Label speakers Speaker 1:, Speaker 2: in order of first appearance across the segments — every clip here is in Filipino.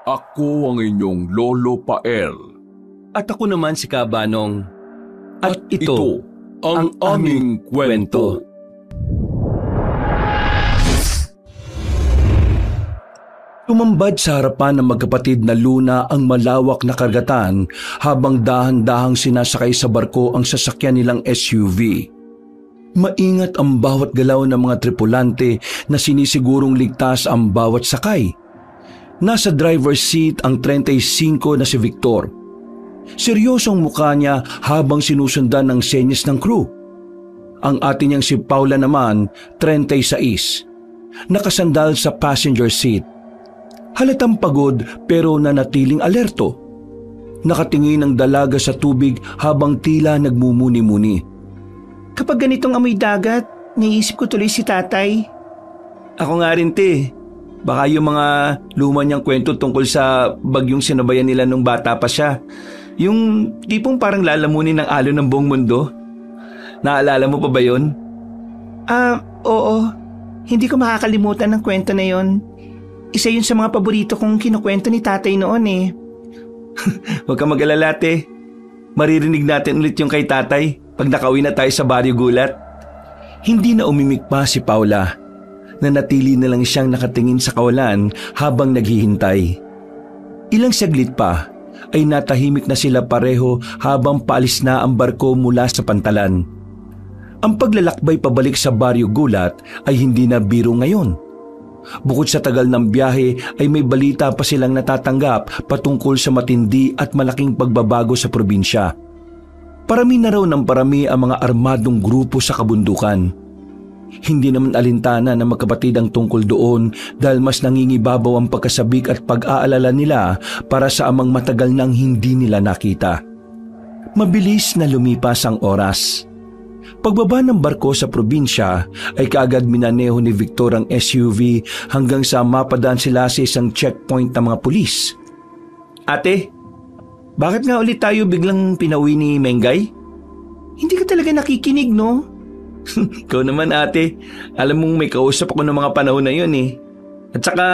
Speaker 1: Ako ang inyong Lolo Pael.
Speaker 2: At ako naman si Kabanong. At
Speaker 1: Ito ang aming kwento.
Speaker 3: Tumambad sa harapan ng magkapatid na Luna ang malawak na karagatan habang dahan-dahang sinasakay sa barko ang sasakyan nilang SUV. Maingat ang bawat galaw ng mga tripulante na sinisigurong ligtas ang bawat sakay. Nasa driver's seat ang 35 na si Victor. Seryosong mukha niya habang sinusundan ng senyas ng crew. Ang ate niyang si Paula naman, 36. Nakasandal sa passenger seat. Halatang pagod pero nanatiling alerto. Nakatingin ang dalaga sa tubig habang tila nagmumuni-muni.
Speaker 4: Kapag ganitong amoy dagat, naisip ko tuloy si tatay.
Speaker 2: Ako nga rin, te. Baka yung mga luma niyang kwento tungkol sa bagyong sinabayan nila nung bata pa siya. Yung tipong parang lalamunin ng alon ng buong mundo. Naalala mo pa ba yun?
Speaker 4: Oo. Hindi ko makakalimutan ng kwento na yon. Isa yun sa mga paborito kong kinukwento ni tatay noon eh.
Speaker 2: Huwag kang mag-alala, te. Maririnig natin ulit yung kay tatay pag nakauwi na tayo sa Barrio Gulat.
Speaker 3: Hindi na umimik pa si Paula. Nanatili na lang siyang nakatingin sa kawalan habang naghihintay. Ilang saglit pa ay natahimik na sila pareho habang paalis na ang barko mula sa pantalan. Ang paglalakbay pabalik sa Barrio Gulat ay hindi na biro ngayon. Bukod sa tagal ng biyahe ay may balita pa silang natatanggap patungkol sa matindi at malaking pagbabago sa probinsya. Parami na raw ng parami ang mga armadong grupo sa kabundukan. Hindi naman alintana na magkapatid ang tungkol doon dahil mas nangingibabaw ang pagkasabik at pag-aalala nila para sa amang matagal nang hindi nila nakita. Mabilis na lumipas ang oras. Pagbaba ng barko sa probinsya ay kaagad minaneho ni Victor ang SUV hanggang sa mapadaan sila sa isang checkpoint ng mga pulis.
Speaker 2: Ate, bakit nga ulit tayo biglang pinauwi ni Mengay?
Speaker 4: Hindi ka talaga nakikinig, no?
Speaker 2: Ikaw naman, ate. Alam mong may kausap ako ng mga panahon na yun eh. At saka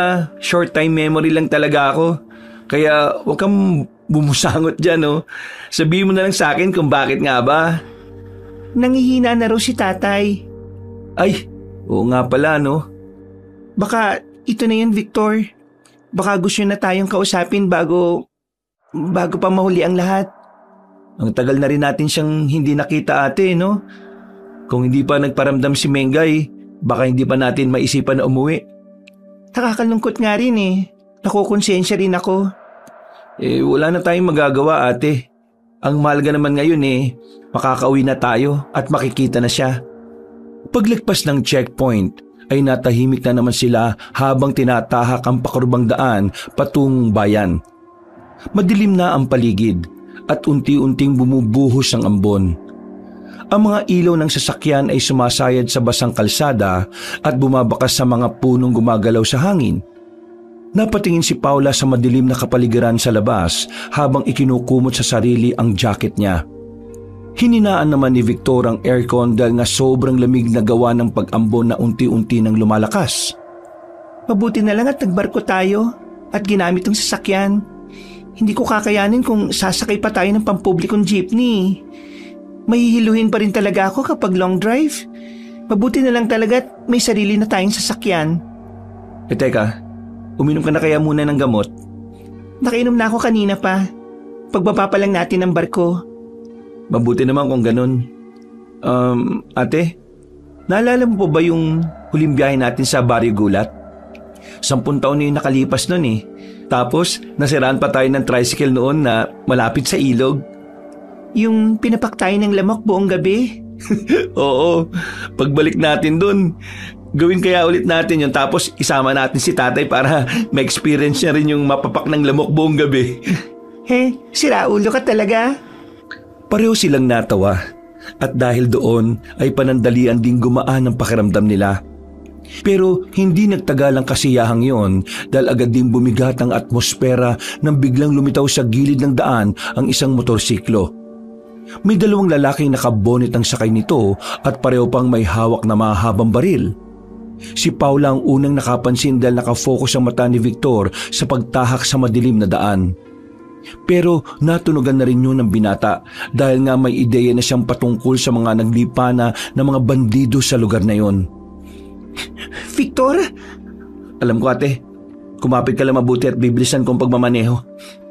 Speaker 2: short time memory lang talaga ako. Kaya huwag kang bumusangot dyan, no? Sabihin mo na lang sa akin kung bakit nga ba.
Speaker 4: Nangihina na raw si tatay.
Speaker 2: Ay, oo nga pala, no?
Speaker 4: Baka ito na yun, Victor. Baka gusto na tayong kausapin bago pa mahuli ang lahat.
Speaker 2: Ang tagal na rin natin siyang hindi nakita, ate, no? Kung hindi pa nagparamdam si Mengay, baka hindi pa natin maisipan na umuwi.
Speaker 4: Nakakalungkot nga rin eh. Nakukonsensya rin ako.
Speaker 2: Wala na tayong magagawa, ate. Ang mahalaga naman ngayon makakauwi na tayo at makikita na siya.
Speaker 3: Paglagpas ng checkpoint ay natahimik na naman sila habang tinatahak ang pakurbang daan patungong bayan. Madilim na ang paligid at unti-unting bumubuhos ang ambon. Ang mga ilaw ng sasakyan ay sumasayad sa basang kalsada at bumabakas sa mga punong gumagalaw sa hangin. Napatingin si Paula sa madilim na kapaligiran sa labas habang ikinukumot sa sarili ang jacket niya. Hininaan naman ni Victor ang aircon dahil nga sobrang lamig na gawa ng pag-ambon na unti-unti nang lumalakas.
Speaker 4: Mabuti na lang at nagbarko tayo at ginamit ang sasakyan. Hindi ko kakayanin kung sasakay pa tayo ng pampublikong jeepney. Mahihiluhin pa rin talaga ako kapag long drive. Mabuti na lang talaga at may sarili na tayong sasakyan.
Speaker 2: Teka, uminom ka na kaya muna ng gamot?
Speaker 4: Nakainom na ako kanina pa. Pagbaba pa lang natin ng barko.
Speaker 2: Mabuti naman kung ganun. Ate, naalala mo pa ba yung huling biyahe natin sa Barrio Gulat? 10 taon na yung nakalipas nun eh. Tapos, nasiraan pa tayo ng tricycle noon na malapit sa ilog.
Speaker 4: Yung pinapak tayo ng lamok buong gabi?
Speaker 2: Oo, pagbalik natin dun, gawin kaya ulit natin yun tapos isama natin si tatay para ma-experience niya rin yung mapapak ng lamok buong gabi.
Speaker 4: Siraulo ka talaga.
Speaker 3: Pareho silang natawa at dahil doon ay panandalian ding gumaan ang pakiramdam nila. Pero hindi nagtagal ang kasiyahang yon dahil agad ding bumigat ang atmosfera nang biglang lumitaw sa gilid ng daan ang isang motorsiklo. May 2 lalaking nakabonit ang sakay nito at pareho pang may hawak na mahabang baril. Si Paula ang unang nakapansin dahil nakafocus ang mata ni Victor sa pagtahak sa madilim na daan. Pero natunugan na rin yun ng binata dahil nga may ideya na siyang patungkol sa mga naglipana na mga bandido sa lugar na yon.
Speaker 4: Victor?
Speaker 3: Alam ko ate, kumapit ka lang mabuti at bibilisan kong pagmamaneho.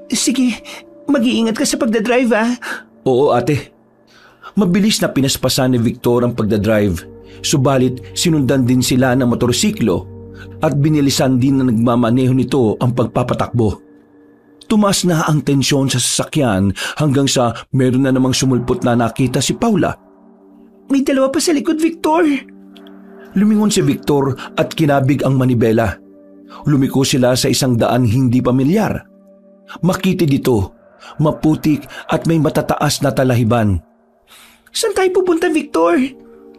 Speaker 4: Sige, mag-iingat ka sa pagdadrive
Speaker 3: Oo ate. Mabilis na pinaspasan ni Victor ang pagdadrive. Subalit sinundan din sila ng motorsiklo at binilisan din na nagmamaneho nito ang pagpapatakbo. Tumaas na ang tensyon sa sasakyan hanggang sa meron na namang sumulpot na nakita si Paula.
Speaker 4: May dalawa pa sa likod, Victor.
Speaker 3: Lumingon si Victor at kinabig ang manibela. Lumiko sila sa isang daan hindi pamilyar. Makitid ito, maputik at may matataas na talahiban.
Speaker 4: Saan tayo pupunta, Victor?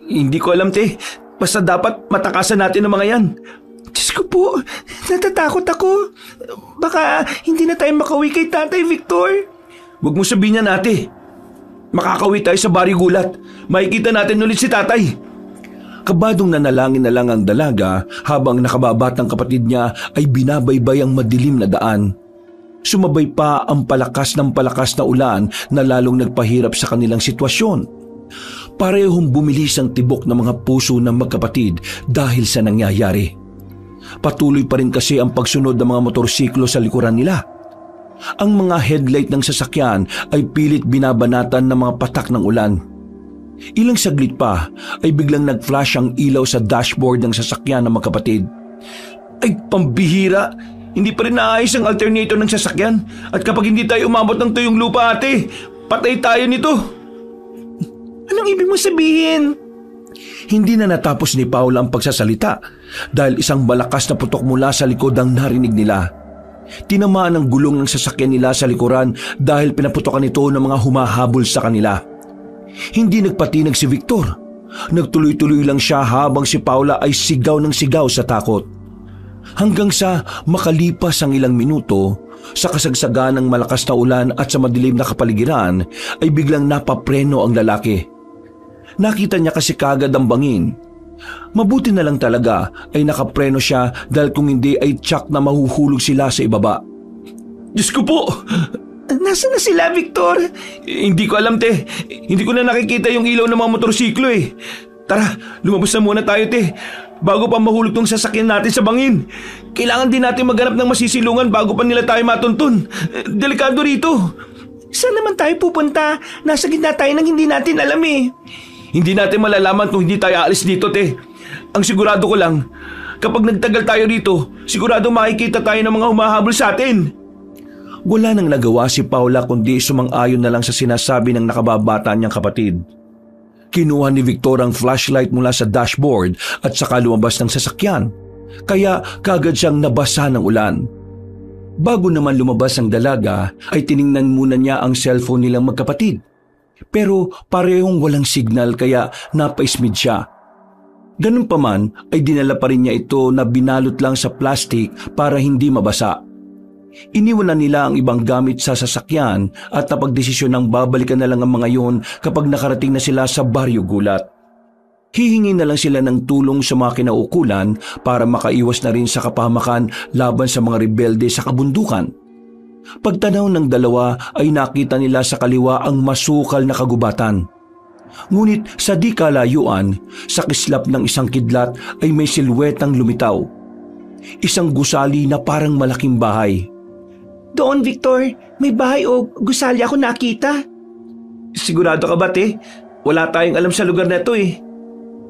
Speaker 3: Hindi ko alam, te. Basta dapat matakasan natin ang mga yan.
Speaker 4: Diyos ko po, natatakot ako. Baka hindi na tayo makauwi kay Tatay Victor.
Speaker 3: Huwag mo sabihin yan, ate. Makakauwi tayo sa Barigulat. Makikita natin ulit si tatay. Kabadong nanalangin na lang ang dalaga habang nakababatang kapatid niya ay binabaybay ang madilim na daan. Sumabay pa ang palakas na ulan na lalong nagpahirap sa kanilang sitwasyon. Parehong bumilis ang tibok ng mga puso ng magkapatid dahil sa nangyayari. Patuloy pa rin kasi ang pagsunod ng mga motorsiklo sa likuran nila. Ang mga headlight ng sasakyan ay pilit binabanatan ng mga patak ng ulan. Ilang saglit pa ay biglang nag-flash ang ilaw sa dashboard ng sasakyan ng magkapatid. Ay pambihira! Hindi pa rin naayos ang alternator ng sasakyan at kapag hindi tayo umabot ng tuyong lupa ate, patay tayo nito.
Speaker 4: Anong ibig mo sabihin?
Speaker 3: Hindi na natapos ni Paula ang pagsasalita dahil isang malakas na putok mula sa likod ang narinig nila. Tinamaan ang gulong ng sasakyan nila sa likuran dahil pinaputokan ito ng mga humahabol sa kanila. Hindi nagpatinag si Victor. Nagtuloy-tuloy lang siya habang si Paula ay sigaw ng sigaw sa takot. Hanggang sa makalipas ang ilang minuto, sa kasagsagan ng malakas na ulan at sa madilim na kapaligiran, ay biglang napapreno ang lalaki. Nakita niya kasi kagad ang bangin. Mabuti na lang talaga ay nakapreno siya dahil kung hindi ay tsak na mahuhulog sila sa ibaba. Diyos ko po!
Speaker 4: Nasaan na sila, Victor?
Speaker 3: Hindi ko alam, te. Hindi ko na nakikita yung ilaw ng mga motorsiklo eh. Tara, lumabas na muna tayo, te. Bago pa mahulog tong sasakyan natin sa bangin. Kailangan din natin maghanap ng masisilungan bago pa nila tayo matuntun. Delikado rito.
Speaker 4: Saan naman tayo pupunta? Nasa gitna tayo ng hindi natin alam eh.
Speaker 3: Hindi natin malalaman kung hindi tayo aalis dito, te. Ang sigurado ko lang, kapag nagtagal tayo rito, sigurado makikita tayo ng mga humahabol sa atin. Wala nang nagawa si Paula kundi sumang-ayon na lang sa sinasabi ng nakababata niyang kapatid. Kinuha ni Victor ang flashlight mula sa dashboard at saka lumabas ng sasakyan, kaya kagad siyang nabasa ng ulan. Bago naman lumabas ang dalaga ay tiningnan muna niya ang cellphone nilang magkapatid. Pero parehong walang signal kaya napaismid siya. Ganun pa man ay dinala pa rin niya ito na binalot lang sa plastic para hindi mabasa. Iniwan na nila ang ibang gamit sa sasakyan at napagdesisyon ng babalikan na lang ang mga yon kapag nakarating na sila sa Baryo Gulat. Hihingi na lang sila ng tulong sa mga kinaukulan para makaiwas na rin sa kapahamakan laban sa mga rebelde sa kabundukan. Pagtanaw ng dalawa ay nakita nila sa kaliwa ang masukal na kagubatan. Ngunit sa di kalayuan, sa kislap ng isang kidlat ay may silwetang lumitaw. Isang gusali na parang malaking bahay.
Speaker 4: Doon, Victor, may bahay o gusali ako nakita.
Speaker 3: Sigurado ka ba, te? Wala tayong alam sa lugar na ito eh.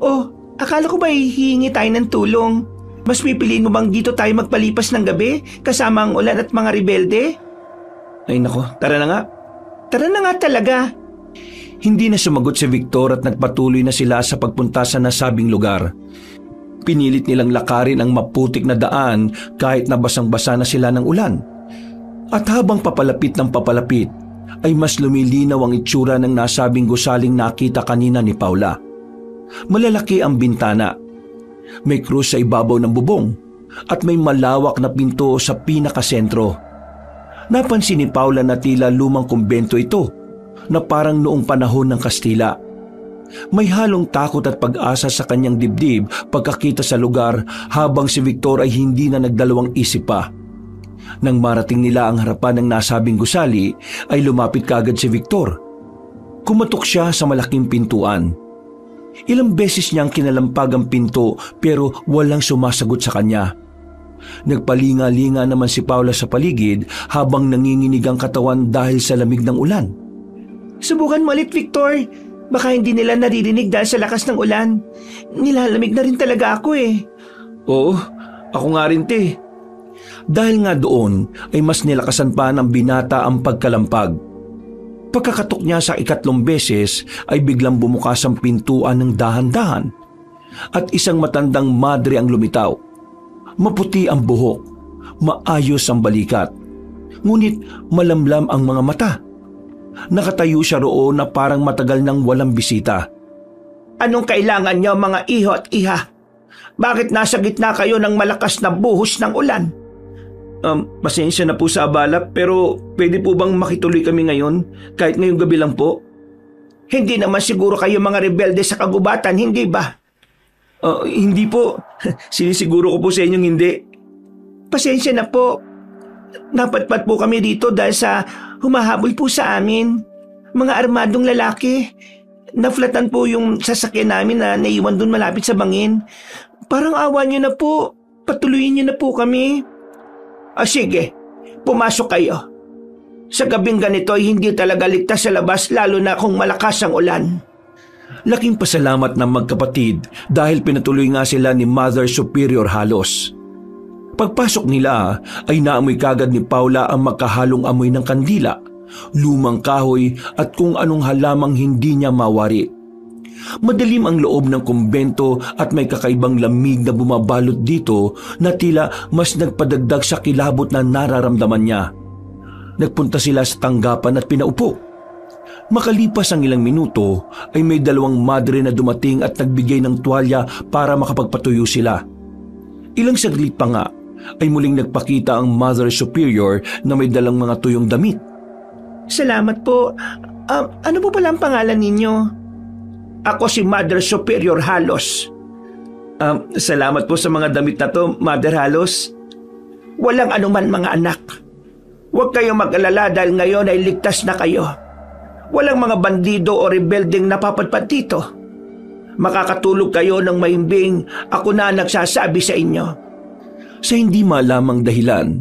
Speaker 4: Oh, akala ko ba hihingi tayo ng tulong? Mas pipiliin mo bang dito tayo magpalipas ng gabi kasama ang ulan at mga rebelde?
Speaker 3: Ay nako, tara na nga.
Speaker 4: Tara na nga talaga.
Speaker 3: Hindi na sumagot si Victor at nagpatuloy na sila sa pagpunta sa nasabing lugar. Pinilit nilang lakarin ang maputik na daan kahit na basang-basa na sila ng ulan. At habang papalapit ng papalapit, ay mas lumilinaw ang itsura ng nasabing gusaling nakita kanina ni Paula. Malalaki ang bintana. May krus sa ibabaw ng bubong at may malawak na pinto sa pinakasentro. Napansin ni Paula na tila lumang kumbento ito na parang noong panahon ng Kastila. May halong takot at pag-asa sa kanyang dibdib pagkakita sa lugar habang si Victor ay hindi na nagdalawang isip pa. Nang marating nila ang harapan ng nasabing gusali ay lumapit kaagad si Victor. Kumatok siya sa malaking pintuan. Ilang beses niyang kinalampag ang pinto pero walang sumasagot sa kanya. Nagpalinga-linga naman si Paula sa paligid habang nanginginig ang katawan dahil sa lamig ng ulan.
Speaker 4: Subukan mo ulit, Victor. Baka hindi nila naririnig dahil sa lakas ng ulan. Nilalamig na rin talaga ako eh.
Speaker 3: Oo, ako nga rin te. Dahil nga doon ay mas nilakasan pa ng binata ang pagkalampag. Pagkakatok niya sa ikatlong beses ay biglang bumukas ang pintuan ng dahan-dahan at isang matandang madre ang lumitaw. Maputi ang buhok, maayos ang balikat, ngunit malamlam ang mga mata. Nakatayo siya roon na parang matagal nang walang bisita.
Speaker 4: Anong kailangan niyo mga iho at iha? Bakit nasa gitna kayo ng malakas na buhos ng ulan?
Speaker 3: Pasensya na po sa abala pero pwede po bang makituloy kami ngayon kahit ngayong gabi lang po?
Speaker 4: Hindi naman siguro kayo mga rebelde sa kagubatan, hindi ba?
Speaker 3: Hindi po. Sinisiguro ko po sa inyong hindi.
Speaker 4: Pasensya na po. Napatpat po kami dito dahil sa humahabol po sa amin. Mga armadong lalaki. Naflatan po yung sasakyan namin na naiwan doon malapit sa bangin. Parang awa niyo na po. Patuloyin niyo na po kami. Sige, pumasok kayo. Sa gabing ganito ay hindi talaga ligtas sa labas lalo na kung malakas ang ulan.
Speaker 3: Laking pasalamat ng magkapatid dahil pinatuloy nga sila ni Mother Superior halos. Pagpasok nila ay naamoy kagad ni Paula ang magkahalong amoy ng kandila, lumang kahoy at kung anong halamang hindi niya mawari. Madilim ang loob ng kumbento at may kakaibang lamig na bumabalot dito na tila mas nagpadagdag sa kilabot na nararamdaman niya. Nagpunta sila sa tanggapan at pinaupo. Makalipas ang ilang minuto ay may dalawang madre na dumating at nagbigay ng tuwalya para makapagpatuyo sila. Ilang saglit pa nga ay muling nagpakita ang Mother Superior na may dalang mga tuyong damit.
Speaker 4: Salamat po. Ano po pala ang pangalan ninyo? Ako si Mother Superior Halos.
Speaker 3: Salamat po sa mga damit na to, Mother Halos.
Speaker 4: Walang anuman mga anak. Huwag kayong mag-alala dahil ngayon ay ligtas na kayo. Walang mga bandido o rebeldeng napapadpad dito. Makakatulog kayo ng mahimbing, ako na nagsasabi sa inyo.
Speaker 3: Sa hindi malamang dahilan,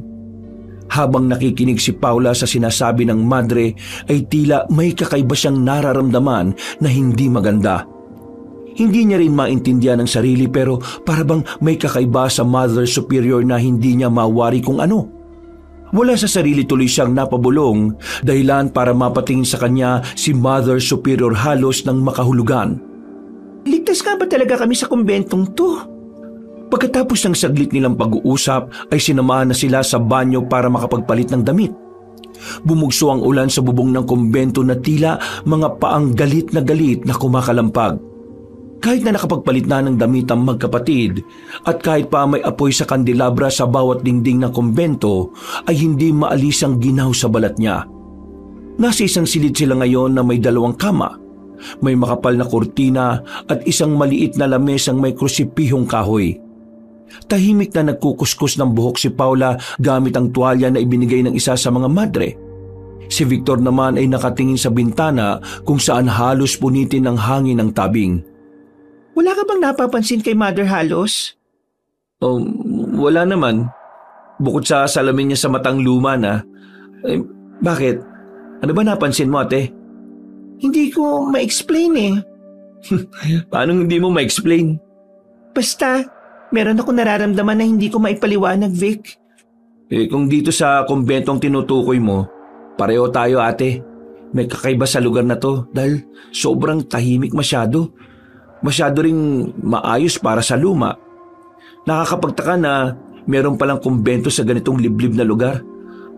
Speaker 3: habang nakikinig si Paula sa sinasabi ng madre ay tila may kakaiba siyang nararamdaman na hindi maganda. Hindi niya rin maintindihan ang sarili pero parabang may kakaiba sa Mother Superior na hindi niya mawari kung ano. Wala sa sarili tuloy siyang napabulong dahilan para mapatingin sa kanya si Mother Superior halos ng makahulugan.
Speaker 4: Ligtas nga ba talaga kami sa kumbentong to?
Speaker 3: Pagkatapos ng saglit nilang pag-uusap ay sinamahan na sila sa banyo para makapagpalit ng damit. Bumugso ang ulan sa bubong ng kumbento na tila mga paang galit na kumakalampag. Kahit na nakapagpalit na ng damit ang magkapatid at kahit pa may apoy sa kandelabra sa bawat dingding ng kumbento ay hindi maalis ang ginaw sa balat niya. Nasa isang silid sila ngayon na may dalawang kama, may makapal na kurtina at isang maliit na lamesang may krusipihong kahoy. Tahimik na nagkukuskus ng buhok si Paula gamit ang tuwalya na ibinigay ng isa sa mga madre. Si Victor naman ay nakatingin sa bintana kung saan halos punitin ng hangin ng tabing.
Speaker 4: Wala ka bang napapansin kay Mother Halos?
Speaker 3: Wala naman. Bukod sa salamin niya sa matang luma na. Bakit? Ano ba napansin mo, ate?
Speaker 4: Hindi ko ma-explain eh.
Speaker 3: Paano hindi mo ma-explain?
Speaker 4: Basta, meron ako nararamdaman na hindi ko maipaliwanag, Vic.
Speaker 3: Kung dito sa kumbentong tinutukoy mo, pareho tayo, ate. May kakaiba sa lugar na to dahil sobrang tahimik masyado. Masyado ring maayos para sa luma. Nakakapagtaka na meron palang kumbento sa ganitong liblib na lugar.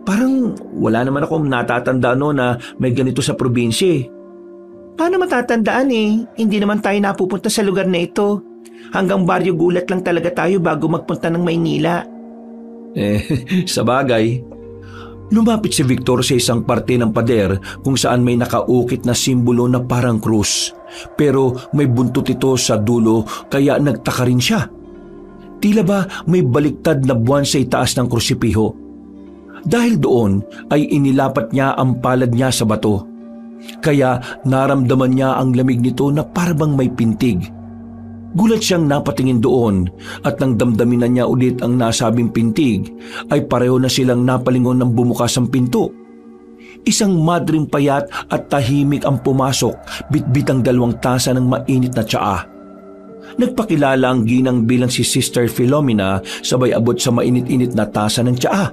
Speaker 3: Parang wala naman akong natatandaan na may ganito sa probinsya eh.
Speaker 4: Paano matatandaan eh? Hindi naman tayo napupunta sa lugar na ito. Hanggang Baryo Gulat lang talaga tayo bago magpunta ng Maynila.
Speaker 3: Sa bagay.
Speaker 2: Lumapit si Victor sa isang parte ng pader kung saan may nakaukit na simbolo na parang krus. Pero may buntot ito sa dulo kaya nagtaka rin siya. Tila ba may baliktad na buwan sa itaas ng krusipiho. Dahil doon ay inilapat niya ang palad niya sa bato. Kaya naramdaman niya ang lamig nito na parabang may pintig. Gulat siyang napatingin doon at nang damdamin na niya ulit ang nasabing pintig ay pareho na silang napalingon ng bumukas ang pinto. Isang madring payat at tahimik ang pumasok, bitbit ang 2 tasa ng mainit na tsaa. Nagpakilala ang ginang bilang si Sister Philomena sabay abot sa mainit-init na tasa ng tsaa.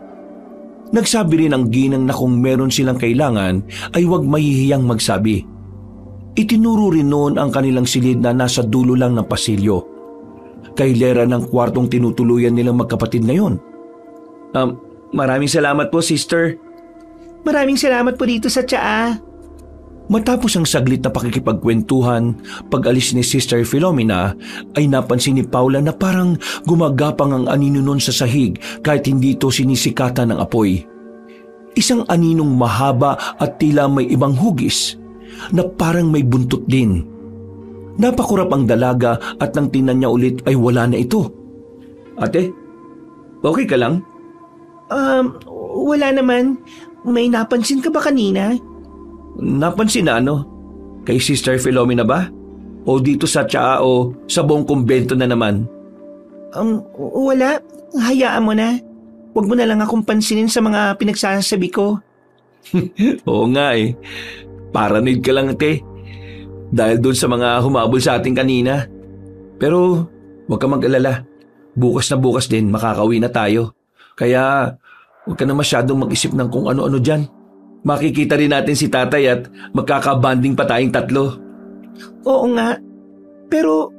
Speaker 2: Nagsabi rin ang ginang na kung meron silang kailangan ay huwag mahihiyang magsabi. Itinuro rin noon ang kanilang silid na nasa dulo lang ng pasilyo. Kailera ng kwartong tinutuluyan nilang magkapatid ngayon. Maraming salamat po, Sister.
Speaker 4: Maraming salamat po dito sa tsaa.
Speaker 2: Matapos ang saglit na pakikipagkwentuhan, pag-alis ni Sister Philomena ay napansin ni Paula na parang gumagapang ang anino nun sa sahig kahit hindi ito sinisikatan ng apoy. Isang aninong mahaba at tila may ibang hugis na parang may buntot din. Napakurap ang dalaga at nang tingnan niya ulit ay wala na ito. Ate, okay ka lang?
Speaker 4: Wala naman. May napansin ka ba kanina?
Speaker 2: Napansin na ano? Kay Sister Philomena ba? O dito sa tsaa o sa buong kumbento na naman?
Speaker 4: Wala. Hayaan mo na. Huwag mo na lang akong pansinin sa mga pinagsasabi ko.
Speaker 2: Oo nga eh. Paranoid ka lang, ate. Dahil doon sa mga humabol sa atin kanina. Pero huwag ka mag-alala. Bukas na bukas din makakauwi na tayo. Kaya huwag ka na masyadong mag-isip ng kung ano-ano dyan. Makikita rin natin si tatay at magkakabanding pa tayong 3.
Speaker 4: Oo nga. Pero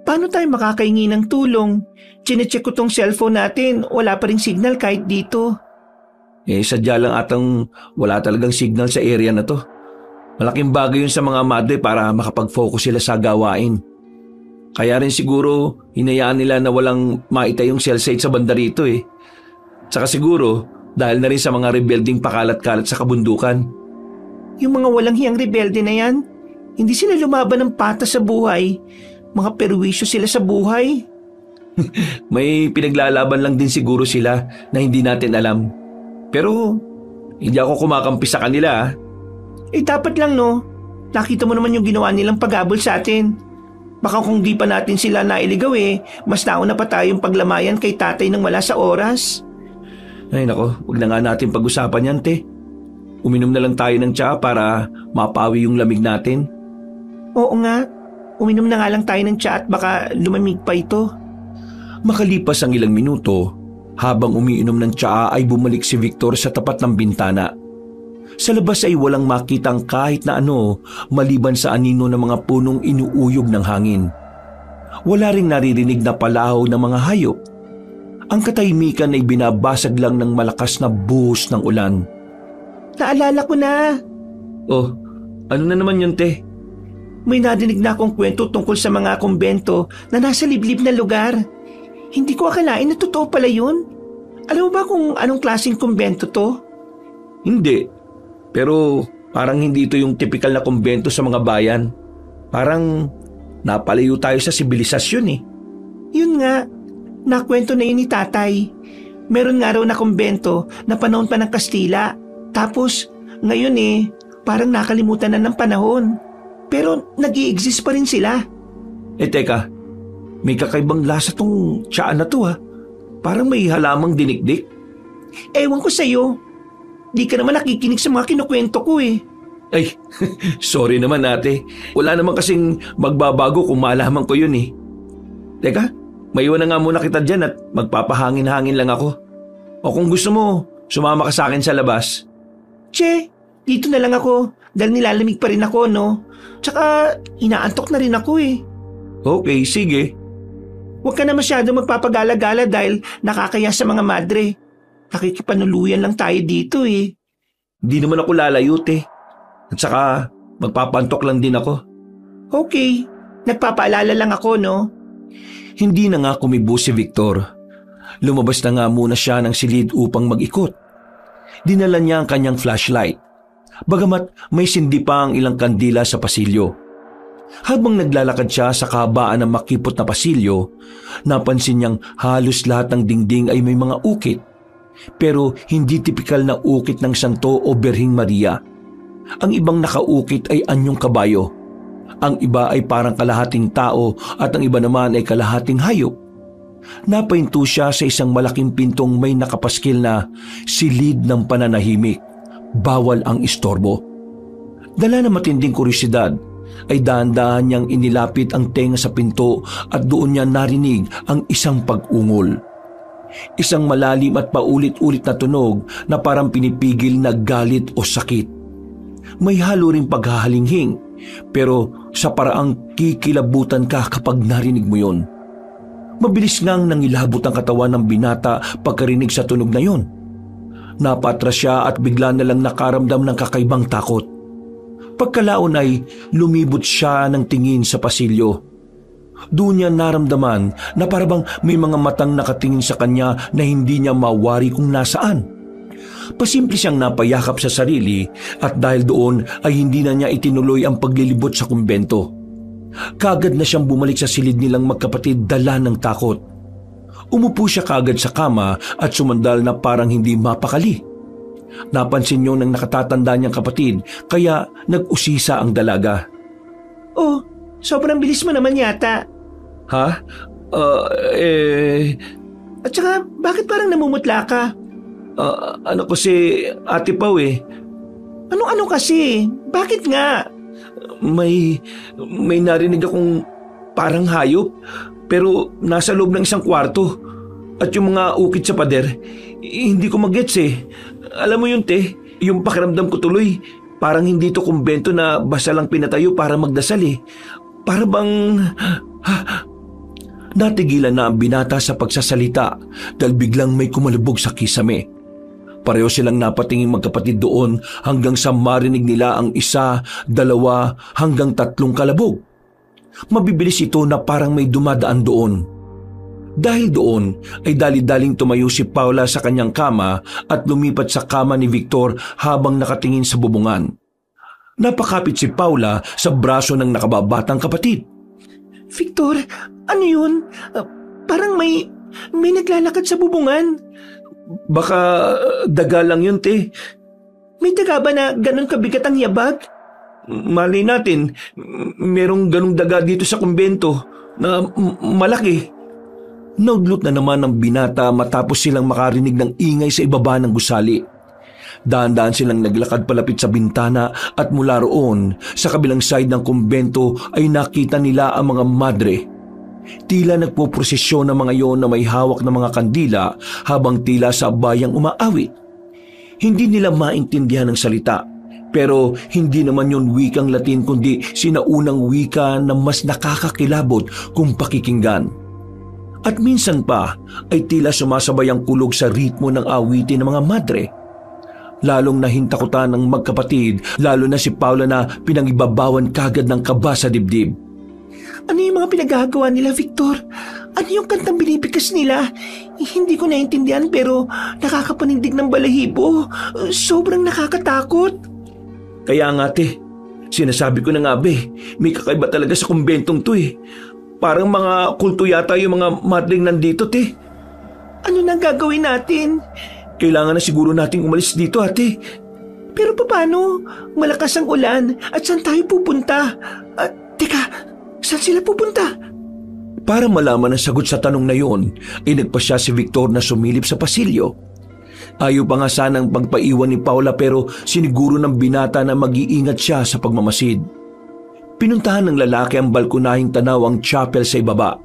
Speaker 4: paano tayo makakahingi ng tulong? Chinecheck ko tong cellphone natin. Wala pa ring signal kahit dito.
Speaker 2: Sadya lang atang wala talagang signal sa area na to. Malaking bagay yun sa mga madre para makapag-focus sila sa gawain. Kaya rin siguro hinayaan nila na walang maitayong cell site sa banda rito eh. Tsaka siguro dahil na rin sa mga rebelding pakalat-kalat sa kabundukan.
Speaker 4: Yung mga walang hiyang rebelde na yan, hindi sila lumaban ng patas sa buhay. Mga perwisyo sila sa buhay.
Speaker 2: May pinaglalaban lang din siguro sila na hindi natin alam. Pero hindi ako kumakampi sa kanila.
Speaker 4: Dapat lang no. Nakita mo naman yung ginawa nilang paghabol sa atin. Baka kung di pa natin sila nailigaw mas nauna pa tayong paglamayan kay tatay nang wala sa oras.
Speaker 2: Ay nako, huwag na nga natin pag-usapan yan, te. Uminom na lang tayo ng tsaa para mapawi yung lamig natin.
Speaker 4: Oo nga. Uminom na nga lang tayo ng tsaa at baka lumamig pa ito.
Speaker 2: Makalipas ang ilang minuto, habang umiinom ng tsaa ay bumalik si Victor sa tapat ng bintana. Sa labas ay walang makitang kahit na ano maliban sa anino ng mga punong inuuyog ng hangin. Wala ring naririnig na palahaw ng mga hayop. Ang katahimikan ay binabasag lang ng malakas na buhos ng ulan.
Speaker 4: Naalala ko na.
Speaker 2: Oh, ano na naman yun, te?
Speaker 4: May nadinig na akong kwento tungkol sa mga kumbento na nasa liblib na lugar. Hindi ko akalain na totoo pala yun. Alam mo ba kung anong klaseng kumbento to?
Speaker 2: Hindi. Pero parang hindi ito yung typical na kumbento sa mga bayan. Parang napalayo tayo sa sibilisasyon eh.
Speaker 4: Yun nga, nakwento na yun ni tatay. Meron nga raw na kumbento na panahon pa ng Kastila. Tapos ngayon parang nakalimutan na ng panahon. Pero nag-i-exist pa rin sila.
Speaker 2: Teka, may kakaibang lasa tong tsaa na to ha. Parang may halamang dinikdik.
Speaker 4: Ewan ko sa'yo. Di ka naman nakikinig sa mga kinukwento ko eh.
Speaker 2: Ay, sorry naman ate. Wala naman kasing magbabago kung malaman ko yun eh. Teka, maiwan na nga muna kita dyan at magpapahangin-hangin lang ako. O kung gusto mo, sumama ka sa akin sa labas.
Speaker 4: Che, dito na lang ako dahil nilalamig pa rin ako, no? Tsaka inaantok na rin ako eh.
Speaker 2: Okay, sige.
Speaker 4: Huwag ka na masyado magpapagala-gala dahil nakakaya sa mga madre. Nakikipanuluyan lang tayo dito eh.
Speaker 2: Hindi naman ako lalayo, te. At saka, magpapantok lang din ako.
Speaker 4: Okay, nagpapaalala lang ako, no?
Speaker 2: Hindi na nga kumibo si Victor. Lumabas na nga muna siya ng silid upang mag-ikot. dinala niya ang kanyang flashlight. Bagamat may sindi pa ang ilang kandila sa pasilyo. Habang naglalakad siya sa kahabaan ng makipot na pasilyo, napansin niyang halos lahat ng dingding ay may mga ukit. Pero hindi tipikal na ukit ng santo o Birheng Maria. Ang ibang nakaukit ay anyong kabayo. Ang iba ay parang kalahating tao at ang iba naman ay kalahating hayop. Napahinto siya sa isang malaking pintong may nakapaskil na silid ng pananahimik. Bawal ang istorbo. Dala ng matinding kuryosidad, ay dahan-dahan niyang inilapit ang tenga sa pinto at doon niya narinig ang isang pag-ungol. Isang malalim at paulit-ulit na tunog na parang pinipigil na galit o sakit. May halo ring paghahalinghing, pero sa paraang kikilabutan ka kapag narinig mo yon. Mabilis ngang nangilabot ang katawan ng binata pagkarinig sa tunog na yon. Napatras siya at bigla na lang nakaramdam ng kakaibang takot. Pagkalaon ay lumibot siya ng tingin sa pasilyo. Doon niya naramdaman na parabang may mga matang nakatingin sa kanya na hindi niya mawari kung nasaan. Pasimple siyang napayakap sa sarili at dahil doon ay hindi na niya itinuloy ang paglilibot sa kumbento. Kaagad na siyang bumalik sa silid nilang magkapatid dala ng takot. Umupo siya kaagad sa kama at sumandal na parang hindi mapakali. Napansin niyo ng nakatatanda niyang kapatid kaya nag-usisa ang dalaga.
Speaker 4: Oh, sobrang bilis mo naman yata.
Speaker 2: Ha?
Speaker 4: At saka, bakit parang namumutla ka?
Speaker 2: Ano kasi, Ate Pau eh.
Speaker 4: Ano kasi? Bakit nga?
Speaker 2: May narinig akong parang hayop pero nasa loob ng isang kwarto. At yung mga ukit sa pader, hindi ko magets eh. Alam mo yun, te, yung pakiramdam ko tuloy, parang hindi to kumbento na basta lang pinatayo para magdasal eh. Para bang... Natigilan na ang binata sa pagsasalita dahil biglang may kumalubog sa kisame. Pareho silang napatingin magkapatid doon hanggang sa marinig nila ang 1, 2 hanggang 3 kalabog. Mabibilis ito na parang may dumadaan doon. Dahil doon ay dali-daling tumayo si Paula sa kanyang kama at lumipat sa kama ni Victor habang nakatingin sa bubungan. Napakapit si Paula sa braso ng nakababatang kapatid.
Speaker 4: Victor, ano yun? Parang may naglalakad sa bubungan.
Speaker 2: Baka daga lang yun, te.
Speaker 4: May daga ba na ganun kabigat ang yabag?
Speaker 2: Malay natin, merong ganung daga dito sa kumbento na malaki. Naudlot na naman ang binata matapos silang makarinig ng ingay sa ibaba ng gusali. Dahan-dahan silang naglakad palapit sa bintana at mula roon, sa kabilang side ng kumbento ay nakita nila ang mga madre. Tila nagpoprosesyon ng mga yon na may hawak na mga kandila habang tila sa bayang umaawit. Hindi nila maintindihan ang salita, pero hindi naman yon wikang Latin kundi sinaunang wika na mas nakakakilabot kung pakikinggan. At minsan pa ay tila sumasabay ang kulog sa ritmo ng awitin ng mga madre. Lalong nahintakutan ng magkapatid, lalo na si Paula na pinangibabawan kagad ng kaba sa dibdib.
Speaker 4: Ano yung mga pinagagawa nila, Victor? Ano yung kantang binibigas nila? Hindi ko naintindihan pero nakakapanindig ng balahibo. Sobrang nakakatakot.
Speaker 2: Kaya nga, te, sinasabi ko na nga may kakaiba talaga sa kumbentong to eh. Parang mga kulto yata yung mga madling nandito, te.
Speaker 4: Ano nang gagawin natin?
Speaker 2: Kailangan na siguro nating umalis dito, ate.
Speaker 4: Pero paano? Malakas ang ulan at saan tayo pupunta? Teka, saan sila pupunta?
Speaker 2: Para malaman ang sagot sa tanong na yon, ay nagpasya si Victor na sumilip sa pasilyo. Ayaw pa nga sanang pagpaiwan ni Paula pero siniguro ng binata na mag-iingat siya sa pagmamasid. Pinuntahan ng lalaki ang balkonahing tanaw ang chapel sa ibaba.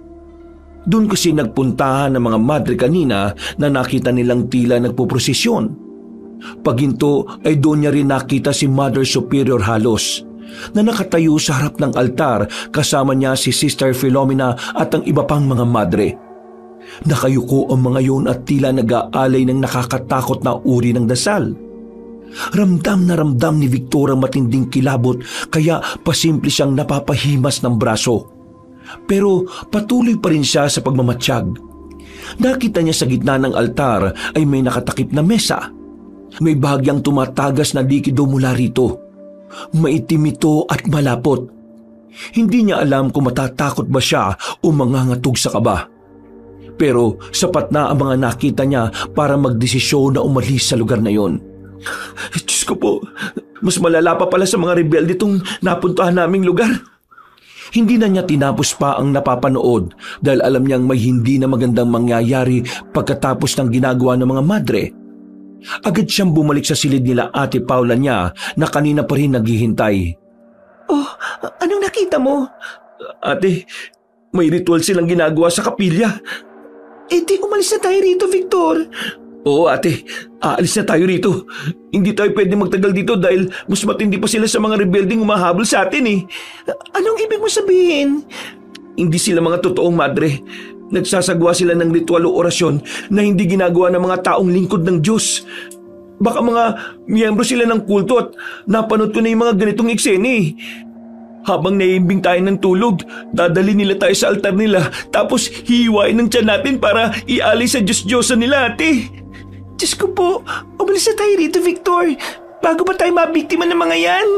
Speaker 2: Doon kasi nagpuntahan ng mga madre kanina na nakita nilang tila nagpoprosesyon. Paghinto ay doon niya rin nakita si Mother Superior Halos na nakatayo sa harap ng altar kasama niya si Sister Philomena at ang iba pang mga madre. Nakayuko ang mga yun at tila nag-aalay ng nakakatakot na uri ng dasal. Ramdam na ramdam ni Victor ang matinding kilabot kaya pasimple siyang napapahimas ng braso. Pero patuloy pa rin siya sa pagmamatsyag. Nakita niya sa gitna ng altar ay may nakatakip na mesa.
Speaker 3: May bahagyang tumatagas na likido mula rito. Maitim ito at malapot. Hindi niya alam kung matatakot ba siya o mangangatog sa kaba. Pero sapat na ang mga nakita niya para magdesisyon na umalis sa lugar na yon. Diyos ko po, mas malala pa pala sa mga rebelde itong napuntahan naming lugar. Hindi na niya tinapos pa ang napapanood dahil alam niyang may hindi na magandang mangyayari pagkatapos ng ginagawa ng mga madre. Agad siyang bumalik sa silid nila Ate Paula niya na kanina pa rin naghihintay.
Speaker 4: Oh, anong nakita mo?
Speaker 3: Ate, may ritual silang ginagawa sa kapilya.
Speaker 4: Di umalis na tayo rito, Victor.
Speaker 3: Oo ate, aalis na tayo rito. Hindi tayo pwede magtagal dito dahil mas matindi pa sila sa mga rebelding umahabol sa atin eh.
Speaker 4: Anong ibig mo sabihin?
Speaker 3: Hindi sila mga totoong madre. Nagsasagawa sila ng ritual o orasyon na hindi ginagawa ng mga taong lingkod ng Diyos. Baka mga miyembro sila ng kulto at napanood ko na yung mga ganitong eksena eh. Habang naiimbing tayo ng tulog, dadali nila tayo sa altar nila tapos hihiwain ng tiyan natin para ialay sa Diyos-Diyosan nila ate.
Speaker 4: Diyos ko po, umalis na tayo rito Victor, bago pa tayo mabiktima ng mga yan.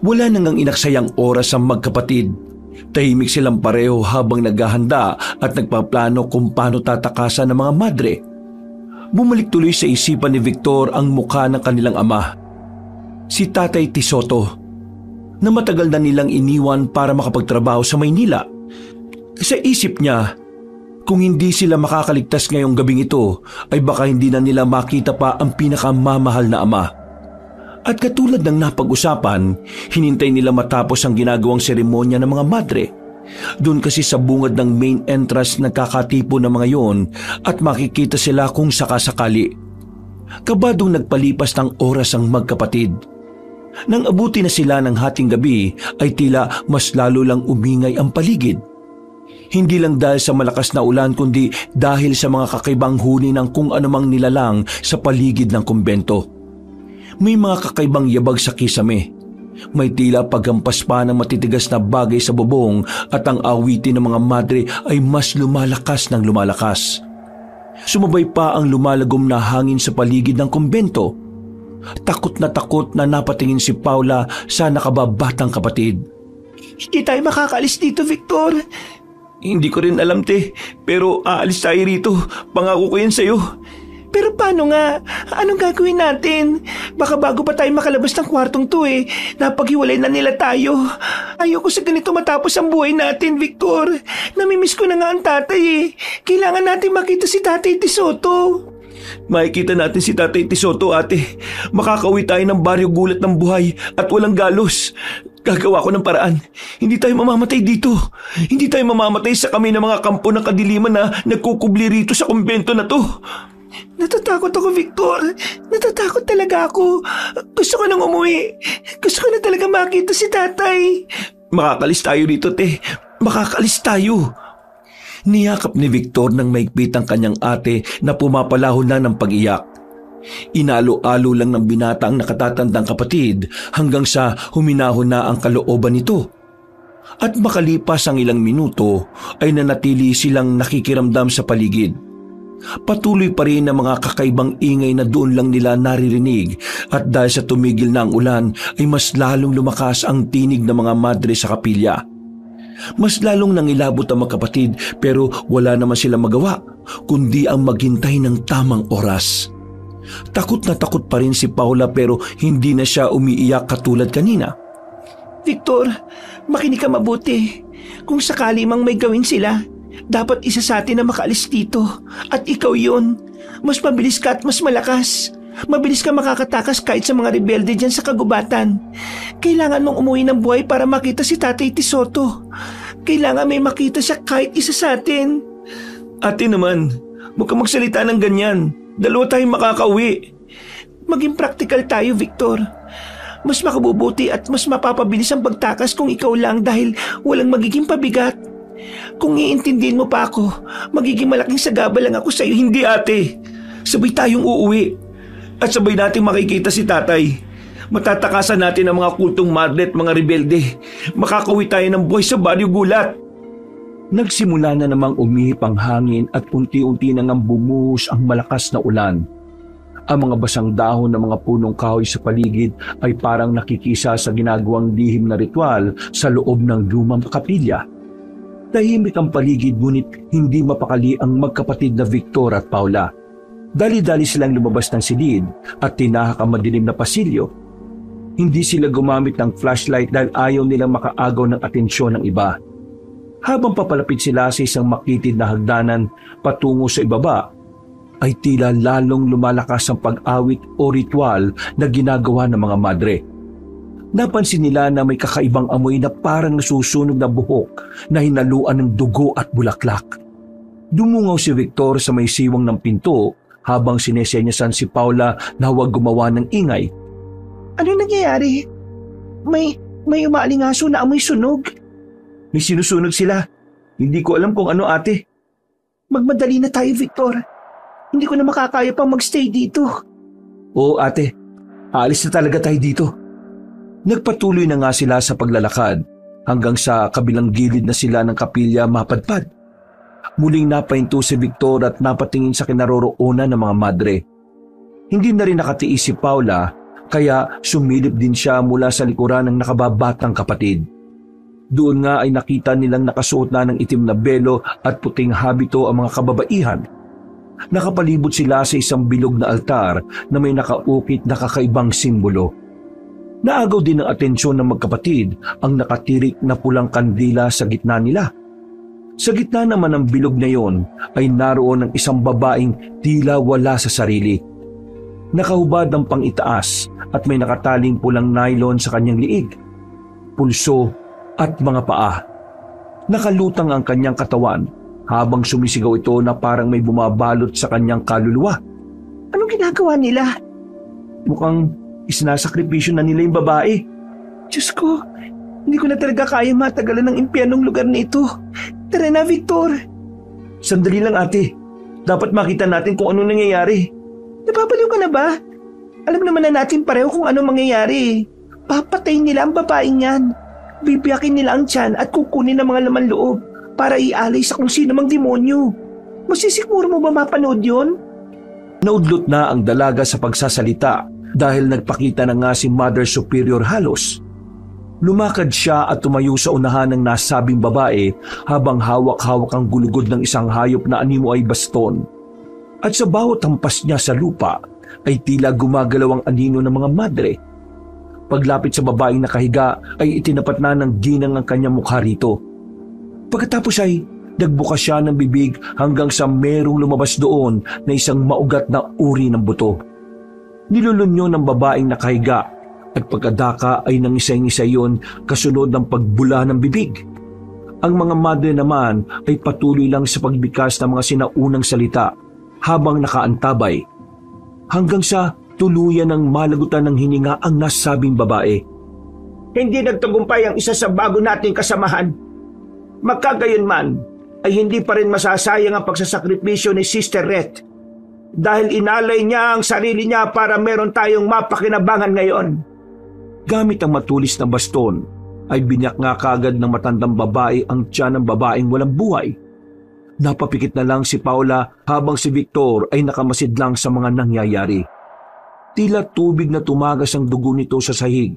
Speaker 3: Wala nang inaksayang oras ang magkapatid. Tahimik silang pareho habang naghahanda at nagpaplano kung paano tatakasan ng mga madre. Bumalik tuloy sa isipan ni Victor ang mukha ng kanilang ama, si Tatay Tisoto, na matagal na nilang iniwan para makapagtrabaho sa Maynila. Sa isip niya, kung hindi sila makakaligtas ngayong gabing ito, ay baka hindi na nila makita pa ang pinakamamahal na ama. At katulad ng napag-usapan, hinintay nila matapos ang ginagawang seremonya ng mga madre. Doon kasi sa bungad ng main entrance nagkakatipo ng mga yon at makikita sila kung sakasakali. Kabadong nagpalipas ng oras ang magkapatid. Nang abuti na sila ng hating gabi ay tila mas lalo lang umingay ang paligid. Hindi lang dahil sa malakas na ulan kundi dahil sa mga kakaibang huni ng kung anumang nilalang sa paligid ng kumbento. May mga kakaibang yabag sa kisame. May tila paghampas pa ng matitigas na bagay sa bubong at ang awitin ng mga madre ay mas lumalakas ng lumalakas. Sumabay pa ang lumalagom na hangin sa paligid ng kumbento. Takot na napatingin si Paula sa nakababatang kapatid.
Speaker 4: Hindi tayo makakaalis dito, Victor.
Speaker 3: Hindi ko rin alam, te. Pero aalis tayo rito. Pangako ko yan sa'yo.
Speaker 4: Pero paano nga? Anong gagawin natin? Baka bago pa tayo makalabas ng kwartong to napaghiwalay na nila tayo. Ayoko sa ganito matapos ang buhay natin, Victor. Namimiss ko na nga ang tatay Kailangan natin makita si Tatay Tisoto.
Speaker 3: Makikita natin si Tatay Tisoto, ate. Makakauwi tayo ng baryo gulat ng buhay at walang galos. Gagawa ko ng paraan. Hindi tayo mamamatay dito. Hindi tayo mamamatay sa kami ng mga kampo ng kadiliman na nagkukubli rito sa kumbento na to.
Speaker 4: Natatakot ako, Victor. Natatakot talaga ako. Gusto ko nang umuwi. Gusto ko na talaga makita si tatay.
Speaker 3: Makakalis tayo dito, te. Makakalis tayo. Niyakap ni Victor ng maigpit ang kanyang ate na pumapalaho na ng pag-iyak. Inalo-alo lang ng binata ang nakatatandang kapatid hanggang sa huminahon na ang kalooban nito. At makalipas ang ilang minuto ay nanatili silang nakikiramdam sa paligid. Patuloy pa rin ang mga kakaibang ingay na doon lang nila naririnig at dahil sa tumigil na ang ulan ay mas lalong lumakas ang tinig ng mga madre sa kapilya. Mas lalong nangilabot ang magkapatid pero wala naman sila magawa kundi ang maghintay ng tamang oras. Takot na takot pa rin si Paula pero hindi na siya umiiyak katulad kanina.
Speaker 4: Victor, makinig ka mabuti. Kung sakali mang may gawin sila, dapat isa sa atin na makaalis dito. At ikaw yun. Mas mabilis ka at mas malakas. Mabilis ka makakatakas kahit sa mga rebelde dyan sa kagubatan. Kailangan mong umuwi ng buhay para makita si Tatay Tisoto. Kailangan may makita siya kahit isa sa atin.
Speaker 3: Ate naman, huwag ka magsalita ng ganyan. Dalawa tayong makakauwi.
Speaker 4: Maging practical tayo, Victor. Mas makabubuti at mas mapapabilis ang pagtakas kung ikaw lang dahil walang magiging pabigat. Kung iintindihin mo pa ako, magiging malaking sagaba lang ako sa'yo.
Speaker 3: Hindi ate, sabay tayong uuwi. At sabay natin makikita si tatay. Matatakasan natin ang mga kultong madre at mga rebelde. Makakauwi tayo ng buhay sa Baryo Gulat.
Speaker 2: Nagsimula na namang umihip ang hangin at unti-unti na ngang bumuhos ang malakas na ulan.
Speaker 3: Ang mga basang dahon ng mga punong kahoy sa paligid ay parang nakikisa sa ginagawang lihim na ritual sa loob ng lumang kapilya. Tahimik ang paligid ngunit hindi mapakali ang magkapatid na Victor at Paula. Dali-dali silang lumabas ng silid at tinahak ang madilim na pasilyo. Hindi sila gumamit ng flashlight dahil ayaw nilang makaagaw ng atensyon ng iba. Habang papalapit sila sa isang makitid na hagdanan patungo sa ibaba, ay tila lalong lumalakas ang pag-awit o ritual na ginagawa ng mga madre. Napansin nila na may kakaibang amoy na parang nasusunog na buhok na hinaluan ng dugo at bulaklak. Dumungaw si Victor sa may siwang ng pinto habang sinesenyasan si Paula na huwag gumawa ng ingay.
Speaker 4: Ano nangyayari? May umaalingaso na amoy sunog.
Speaker 3: May sinusunog sila. Hindi ko alam kung ano, ate.
Speaker 4: Magmadali na tayo, Victor. Hindi ko na makakaya pang magstay dito.
Speaker 3: Oo, ate. Aalis na talaga tayo dito. Nagpatuloy na nga sila sa paglalakad hanggang sa kabilang gilid na sila ng kapilya mapadpad. Muling napahinto si Victor at napatingin sa kinaroroonan ng mga madre. Hindi na rin nakatiis si Paula kaya sumilip din siya mula sa likuran ng nakababatang kapatid. Doon nga ay nakita nilang nakasuot na ng itim na belo at puting habito ang mga kababaihan. Nakapalibot sila sa isang bilog na altar na may nakaukit na kakaibang simbolo. Naagaw din ng atensyon ng magkapatid ang nakatirik na pulang kandila sa gitna nila. Sa gitna naman ng bilog na yon ay naroon ang isang babaeng tila wala sa sarili. Nakahubad ng pang-itaas at may nakataling pulang nylon sa kanyang liig, pulso at mga paa. Nakalutang ang kanyang katawan habang sumisigaw ito na parang may bumabalot sa kanyang kaluluwa.
Speaker 4: Anong ginagawa nila?
Speaker 3: Mukhang isinasakripisyo na nila yung babae.
Speaker 4: Diyos ko, hindi ko na talaga kaya matagalan ng impyernong lugar na ito. Tara na, Victor.
Speaker 3: Sandali lang, ate. Dapat makita natin kung anong nangyayari.
Speaker 4: Napapaliw ka na ba? Alam naman na natin pareho kung anong mangyayari. Papatayin nila ang babaeng yan. Bibiyakin nila ang tiyan at kukunin ang mga laman loob para ialay sa kung sino mang demonyo. Masisiguro mo ba mapanood yun?
Speaker 3: Naudlot na ang dalaga sa pagsasalita dahil nagpakita na nga si Mother Superior halos. Lumakad siya at tumayo sa unahan ng nasabing babae habang hawak-hawak ang gulugod ng isang hayop na animo ay baston. At sa bawat hampas niya sa lupa ay tila gumagalaw ang anino ng mga madre. Paglapit sa babaeng nakahiga ay itinapat na ng ginang ang kanyang mukha rito. Pagkatapos ay nagbukas siya ng bibig hanggang sa merong lumabas doon na isang maugat na uri ng buto. Nilulunyo ng babaeng nakahiga at pagkadaka ay nangisay-ngisay yon kasunod ng pagbula ng bibig. Ang mga madre naman ay patuloy lang sa pagbikas ng mga sinaunang salita habang nakaantabay hanggang sa tuluyan ng malagutan ng hininga ang nasabing babae.
Speaker 4: Hindi nagtagumpay ang isa sa bago nating kasamahan. Magkagayon man ay hindi pa rin masasayang ang pagsasakripisyo ni Sister Ret dahil inalay niya ang sarili niya para meron tayong mapakinabangan ngayon.
Speaker 3: Gamit ang matulis na baston ay binyak nga kaagad ng matandang babae ang tiyan ng babaeng walang buhay. Napapikit na lang si Paula habang si Victor ay nakamasid lang sa mga nangyayari. Tila tubig na tumagas ang dugo nito sa sahig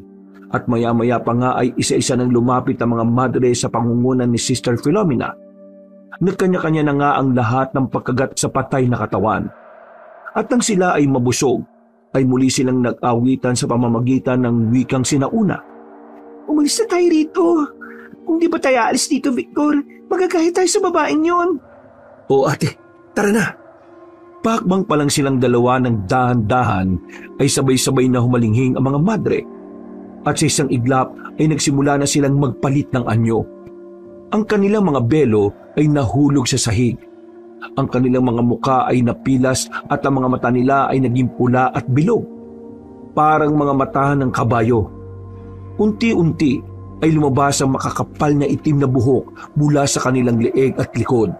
Speaker 3: at maya-maya pa nga ay isa-isa nang lumapit ang mga madre sa pangungunan ni Sister Philomena. Nagkanya-kanya na nga ang lahat ng pagkagat sa patay na katawan. At nang sila ay mabusog, ay muli silang nag-awitan sa pamamagitan ng wikang sinauna.
Speaker 4: Umalis na tayo rito. Kung di ba tayo alis dito, Victor, magagahit tayo sa babaeng yon.
Speaker 3: O ate, tara na. Pakbang pa lang silang dalawa ng dahan-dahan ay sabay-sabay na humalinghing ang mga madre. At sa isang iglap ay nagsimula na silang magpalit ng anyo. Ang kanilang mga belo ay nahulog sa sahig. Ang kanilang mga muka ay napilas at ang mga mata nila ay naging pula at bilog. Parang mga mata ng kabayo. Unti-unti ay lumabas ang makakapal na itim na buhok mula sa kanilang leeg at likod.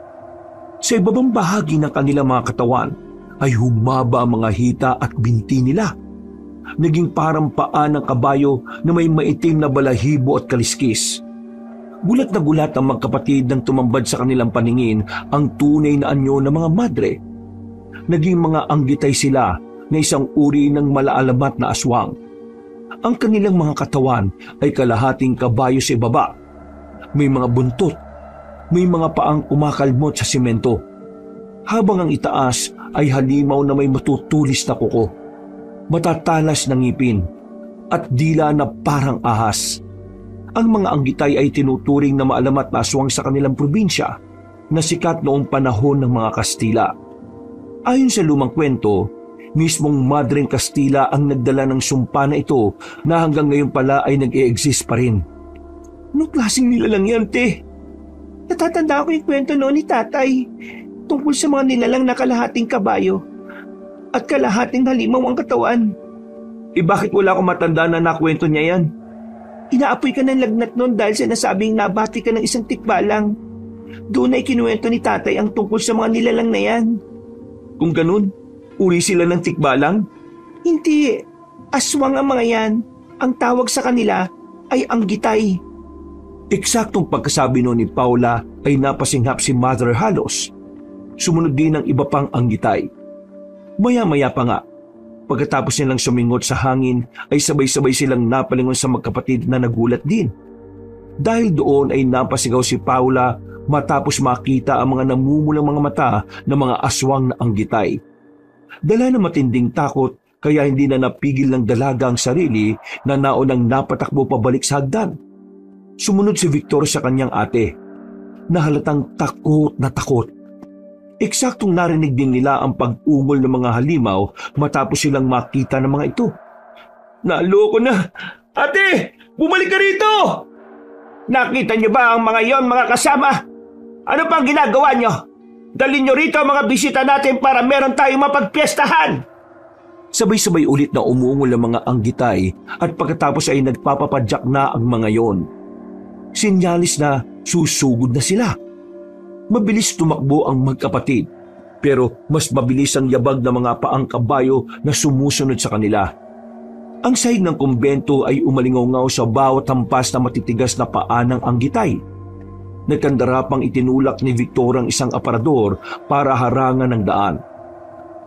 Speaker 3: Sa ibabang bahagi ng kanilang mga katawan ay humaba ang mga hita at binti nila. Naging parang paa ng kabayo na may maitim na balahibo at kaliskis. Gulat na gulat ang magkapatid nang tumambad sa kanilang paningin ang tunay na anyo ng mga madre. Naging mga anggitay sila na isang uri ng malaalamat na aswang. Ang kanilang mga katawan ay kalahating kabayo sa ibaba. May mga buntot, may mga paang kumakalmot sa simento, habang ang itaas ay halimaw na may matutulis na kuko, matatalas na ngipin, at dila na parang ahas. Ang mga anggitay ay tinuturing na maalamat na aswang sa kanilang probinsya na sikat noong panahon ng mga Kastila. Ayon sa lumang kwento, mismong Madreng Kastila ang nagdala ng sumpa na ito na hanggang ngayon pala ay nag-e-exist pa rin. Anong klaseng nilalang yan, te?
Speaker 4: Natatanda ko yung kwento noon ni tatay tungkol sa mga nilalang na kalahating kabayo at kalahating halimaw ang katawan.
Speaker 3: Bakit wala akong matanda na nakwento niya yan?
Speaker 4: Inaapoy ka ng lagnat noon dahil sa nasabing nabati ka ng isang tikbalang. Doon ay kinuwento ni tatay ang tungkol sa mga nilalang na yan.
Speaker 3: Kung ganun, uri sila ng tikbalang?
Speaker 4: Hindi. Aswang ang mga yan. Ang tawag sa kanila ay anggitay.
Speaker 3: Eksaktong pagkasabi noon ni Paula ay napasinghap si Mother halos. Sumunod din ang iba pang anggitay. Maya-maya pa nga, pagkatapos nilang sumingot sa hangin ay sabay-sabay silang napalingon sa magkapatid na nagulat din. Dahil doon ay napasigaw si Paula matapos makita ang mga namumulang mga mata ng mga aswang na anggitay. Dala na matinding takot kaya hindi na napigil ng dalaga ang sarili na naunang napatakbo pabalik sa hagdan. Sumunod si Victor sa kanyang ate na halatang takot na takot. Eksaktong narinig din nila ang pag-ungol ng mga halimaw matapos silang makita ng mga ito. Naloko na! Ate! Bumalik ka rito!
Speaker 4: Nakita niyo ba ang mga iyon, mga kasama? Ano pang ginagawa niyo? Dalhin niyo rito ang mga bisita natin para meron tayong mapagpiestahan!
Speaker 3: Sabay-sabay ulit na umuungol ang mga anggitay at pagkatapos ay nagpapapadyak na ang mga yon. Sinyalis na susugod na sila. Mabilis tumakbo ang magkapatid, pero mas mabilis ang yabag ng mga paang kabayo na sumusunod sa kanila. Ang sahig ng kumbento ay umalingaw sa bawat hampas na matitigas na paa ng anggitay. Nagkandarapang itinulak ni Victor ang isang aparador para harangan ng daan.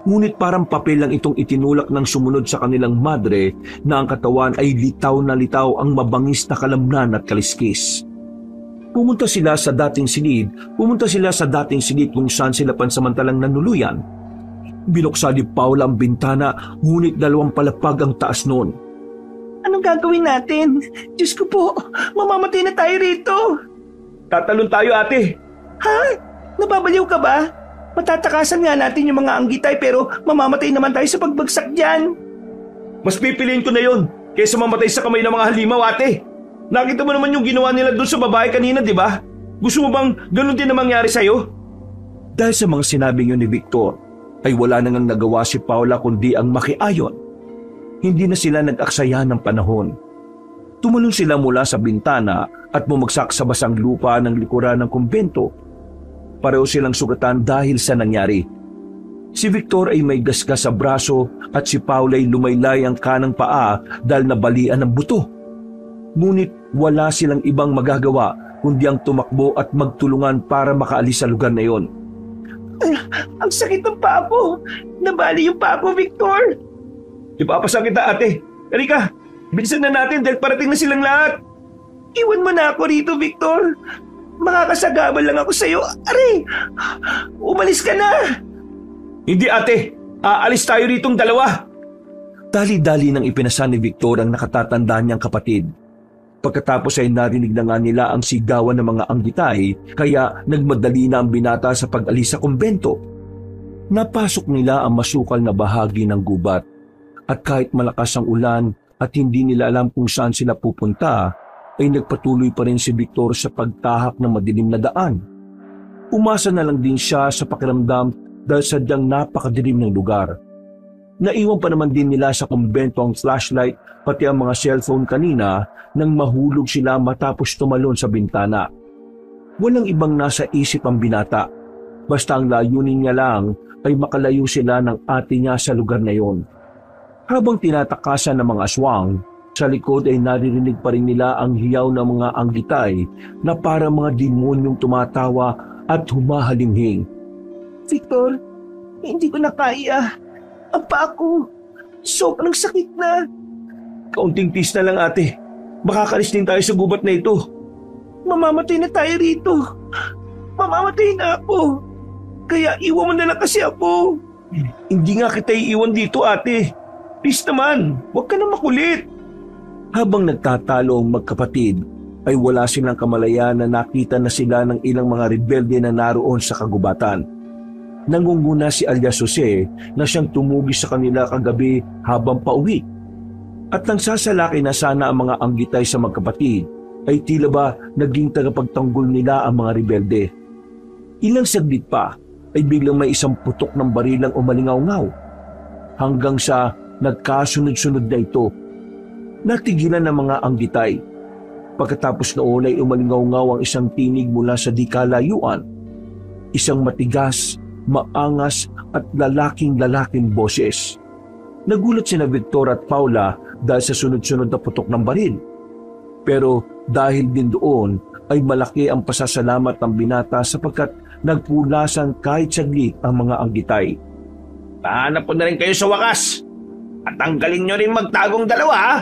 Speaker 3: Ngunit parang papel lang itong itinulak ng sumunod sa kanilang madre na ang katawan ay litaw na litaw ang mabangis na kalamnan at kaliskis. Pumunta sila sa dating silid kung saan sila pansamantalang nanuluyan. Binuksan ni Paula ang bintana, ngunit 2 palapag ang taas noon.
Speaker 4: Anong gagawin natin? Diyos ko po, mamamatay na tayo rito.
Speaker 3: Tatalon tayo, ate.
Speaker 4: Ha? Nababaliw ka ba? Matatakasan nga natin yung mga anggitay pero mamamatay naman tayo sa pagbagsak dyan.
Speaker 3: Mas pipiliin ko na yon kaysa mamatay sa kamay ng mga halimaw, ate. Nakita mo naman yung ginawa nila doon sa babae kanina, di ba? Gusto mo bang ganun din na mangyari sa'yo? Dahil sa mga sinabing yun ni Victor, ay wala nang nagawa si Paula kundi ang makiayon. Hindi na sila nag-aksaya ng panahon. Tumalon sila mula sa bintana at bumagsak sa basang lupa ng likuran ng kumbento. Pareho silang sugatan dahil sa nangyari. Si Victor ay may gasgas sa braso at si Paula ay lumaylay ang kanang paa dahil nabalian ng buto. Ngunit wala silang ibang magagawa kundi ang tumakbo at magtulungan para makaalis sa lugar na yon.
Speaker 4: Ang sakit ng paa ko! Nabali yung paa ko, Victor!
Speaker 3: Ipapasakit kita, ate. Erika, bilisan na natin dahil parating na silang lahat.
Speaker 4: Iwan mo na ako rito, Victor. Makakasagabal lang ako sa'yo. Aray! Umalis ka na!
Speaker 3: Hindi, ate. Aalis tayo ritong 2. Dali-dali nang ipinasa ni Victor ang nakatatanda niyang kapatid. Pagkatapos ay narinig na nga nila ang sigawan ng mga anggitay kaya nagmadali na ang binata sa pag-alis sa kumbento. Napasok nila ang masukal na bahagi ng gubat at kahit malakas ang ulan at hindi nila alam kung saan sila pupunta ay nagpatuloy pa rin si Victor sa pagtahak ng madilim na daan. Umasa na lang din siya sa pakiramdam dahil sadyang napakadilim ng lugar. Naiwan pa naman din nila sa kumbento ang flashlight pati ang mga cellphone kanina nang mahulog sila matapos tumalon sa bintana. Walang ibang nasa isip ang binata, basta ang layunin niya lang ay makalayo sila ng ate niya sa lugar na yon. Habang tinatakasan ng mga aswang, sa likod ay naririnig pa rin nila ang hiyaw ng mga anggitay na para mga demonyong tumatawa at humahalinghing.
Speaker 4: Victor, hindi ko na kaya. Ang paa ko. Sobrang sakit na.
Speaker 2: Kaunting tis na lang ate. Makakalis din tayo sa gubat na ito.
Speaker 4: Mamamatay na tayo rito. Mamamatay na ako. Kaya iwan mo na lang kasi ako.
Speaker 2: Hindi nga kita iiwan dito ate. Please naman, huwag ka na makulit. Habang nagtatalo ang magkapatid, ay wala silang kamalayan na nakita na sila ng ilang mga rebelde na naroon sa kagubatan. Nangunguna si Alias Jose na siyang tumugi sa kanila kagabi habang pauwi. At nang sasalaki na sana ang mga anggitay sa magkapatid, ay tila ba naging tagapagtanggol nila ang mga rebelde. Ilang saglit pa ay biglang may isang putok ng barilang umalingaw-ngaw. Hanggang sa nagkasunod-sunod na ito. Natigilan ng mga anggitay. Pagkatapos noon ay umalingaw-ngaw ang isang tinig mula sa di kalayuan. Isang matigas, maangas at lalaking-lalaking boses. Nagulat sina Victor at Paula dahil sa sunod-sunod na putok ng baril. Pero dahil din doon ay malaki ang pasasalamat ng binata sapagkat nagpulasan kahit saglit ang mga anggitay. Pahanap po na rin kayo sa wakas at tanggalin nyo rin magtagong dalawa ha?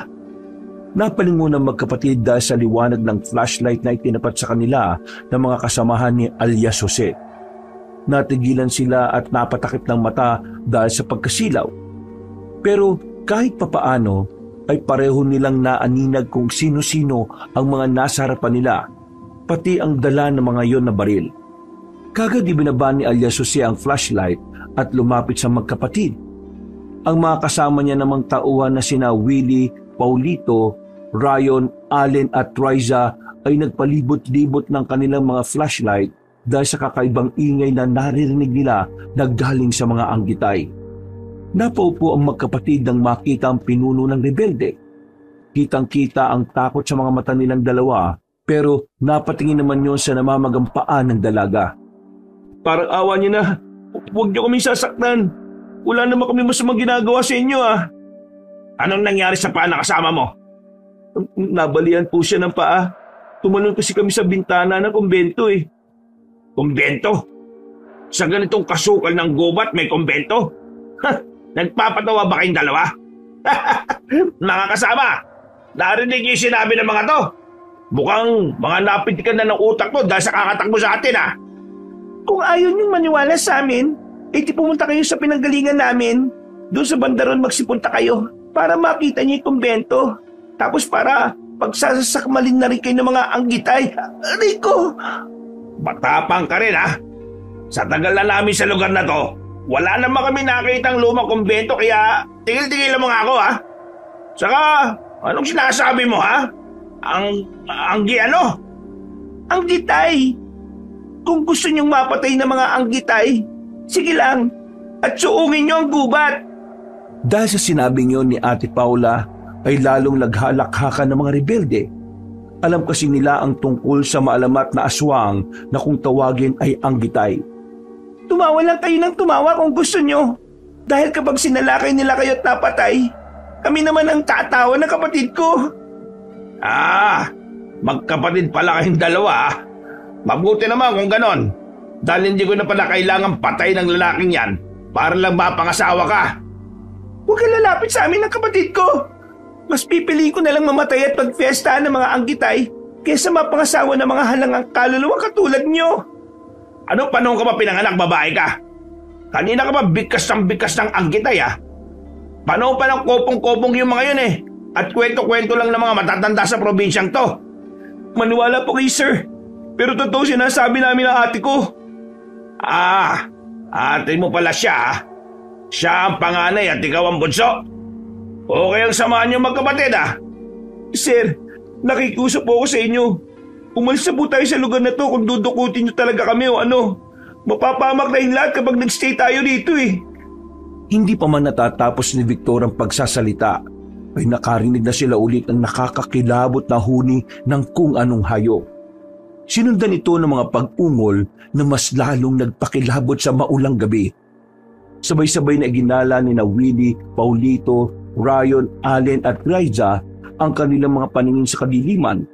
Speaker 2: Napalingon ang magkapatid dahil sa liwanag ng flashlight na itinapat sa kanila ng mga kasamahan ni Alias Jose. Natigilan sila at napatakip ng mata dahil sa pagkasilaw. Pero kahit papaano ay pareho nilang naaninag kung sino-sino ang mga nasa harapan nila, pati ang dala ng mga yon na baril. Kagad ibinaba ni Alias Jose ang flashlight at lumapit sa magkapatid. Ang mga kasama niya namang tauhan na sina Willie, Paulito, Ryan, Allen at Riza ay nagpalibot-libot ng kanilang mga flashlight dahil sa kakaibang ingay na naririnig nila na galing sa mga anggitay. Napaupo ang magkapatid nang makita ang pinuno ng rebelde. Kitang-kita ang takot sa mga mata nilang dalawa pero napatingin naman yon sa namamagang paa ng dalaga. Parang awa niyo na. Huwag niyo kami sasaktan. Wala naman kami masamang ginagawa sa inyo ah. Anong nangyari sa paa na kasama mo? Nabalian po siya ng paa. Tumalon kasi kami sa bintana ng kumbento eh. Kumbento? Sa ganitong kasukal ng gubat may kumbento? Ha! Nagpapatawa ba kayong dalawa? Mga kasama, narinig niyo yung sinabi ng mga to. Mukhang mga napitikan na ng utak mo dahil sa kakatakbo sa atin ah.
Speaker 4: Kung ayaw niyong maniwala sa amin, di pumunta kayo sa pinanggalingan namin. Doon sa bandaron magsipunta kayo para makita niyo yung kumbento. Tapos para pagsasakmalin na rin kayo ng mga anggitay. Rico!
Speaker 2: Matapang ka rin ha. Sa tagal na namin sa lugar na to, wala naman kami nakitang lumang kumbento kaya tigil-tigil mo nga ako ha. Saka, anong sinasabi mo ha? Ano?
Speaker 4: Anggitay! Kung gusto niyong mapatay ng mga anggitay, sige lang at suungin niyo ang gubat.
Speaker 2: Dahil sa sinabing yon ni Ate Paula ay lalong naghalakhakan ng mga rebelde. Alam kasi nila ang tungkol sa maalamat na aswang na kung tawagin ay anggitay.
Speaker 4: Tumawa lang kayo ng tumawa kung gusto nyo. Dahil kapag sinalakay nila kayo at napatay, kami naman ang tatawa ng kapatid ko.
Speaker 2: Ah, magkapatid pala kayong dalawa. Mabuti naman kung ganon. Dahil hindi ko na pala kailangan patay ng lalaking yan para lang mapangasawa ka.
Speaker 4: Huwag ka lalapit sa amin ng kapatid ko. Mas pipiliin ko na lang mamatay at pagfiestahan ng mga anggitay kaysa mapangasawa ng mga halangang kaluluwa katulad nyo.
Speaker 2: Ano pa noon ka ba pinanganak babae ka? Kanina ka ba bikas ng anggitay ah? Paano pa ng kopong-kopong yung mga yun eh? At kwento-kwento lang ng mga matatanda sa probinsyang to.
Speaker 4: Maniwala po kayo sir. Pero totoo sinasabi namin ng ate ko.
Speaker 2: Ah, ate mo pala siya ah. Siya ang panganay at ikaw ang bunso. Okay ang samahan niyo magkapatid ah.
Speaker 4: Sir, nakikiusap po ako sa inyo. Umalis na po tayo sa lugar na to kung dudukutin niyo talaga kami o ano. Mapapamak na yung lahat kapag nagstay tayo dito eh.
Speaker 2: Hindi pa man natatapos ni Victor ang pagsasalita ay nakarinig na sila ulit ng nakakakilabot na huni ng kung anong hayop. Sinundan ito ng mga pag-ungol na mas lalong nagpakilabot sa maulang gabi. Sabay-sabay na ginala ni na Willie, Paulito, Ryan, Allen at Riza ang kanilang mga paningin sa kadiliman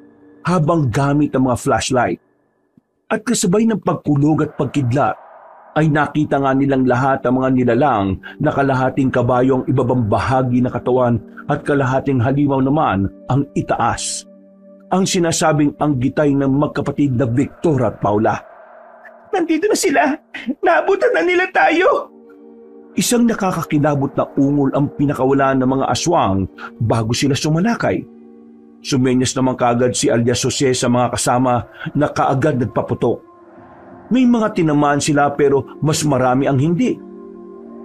Speaker 2: habang gamit ang mga flashlight. At kasabay ng pagkulog at pagkidlat
Speaker 1: ay nakita nga nilang lahat ang mga nilalang na kalahating kabayo ang ibabang bahagi ng katawan at kalahating halimaw naman ang itaas. Ang sinasabing anggitay ng magkapatid na Victor at Paula.
Speaker 4: Nandito na sila! Naabutan na nila tayo!
Speaker 1: Isang nakakakilabot na ungol ang pinakawalan ng mga aswang bago sila sumalakay. Sumenyas naman kaagad si alias Jose sa mga kasama na kaagad nagpaputok. May mga tinamaan sila pero mas marami ang hindi.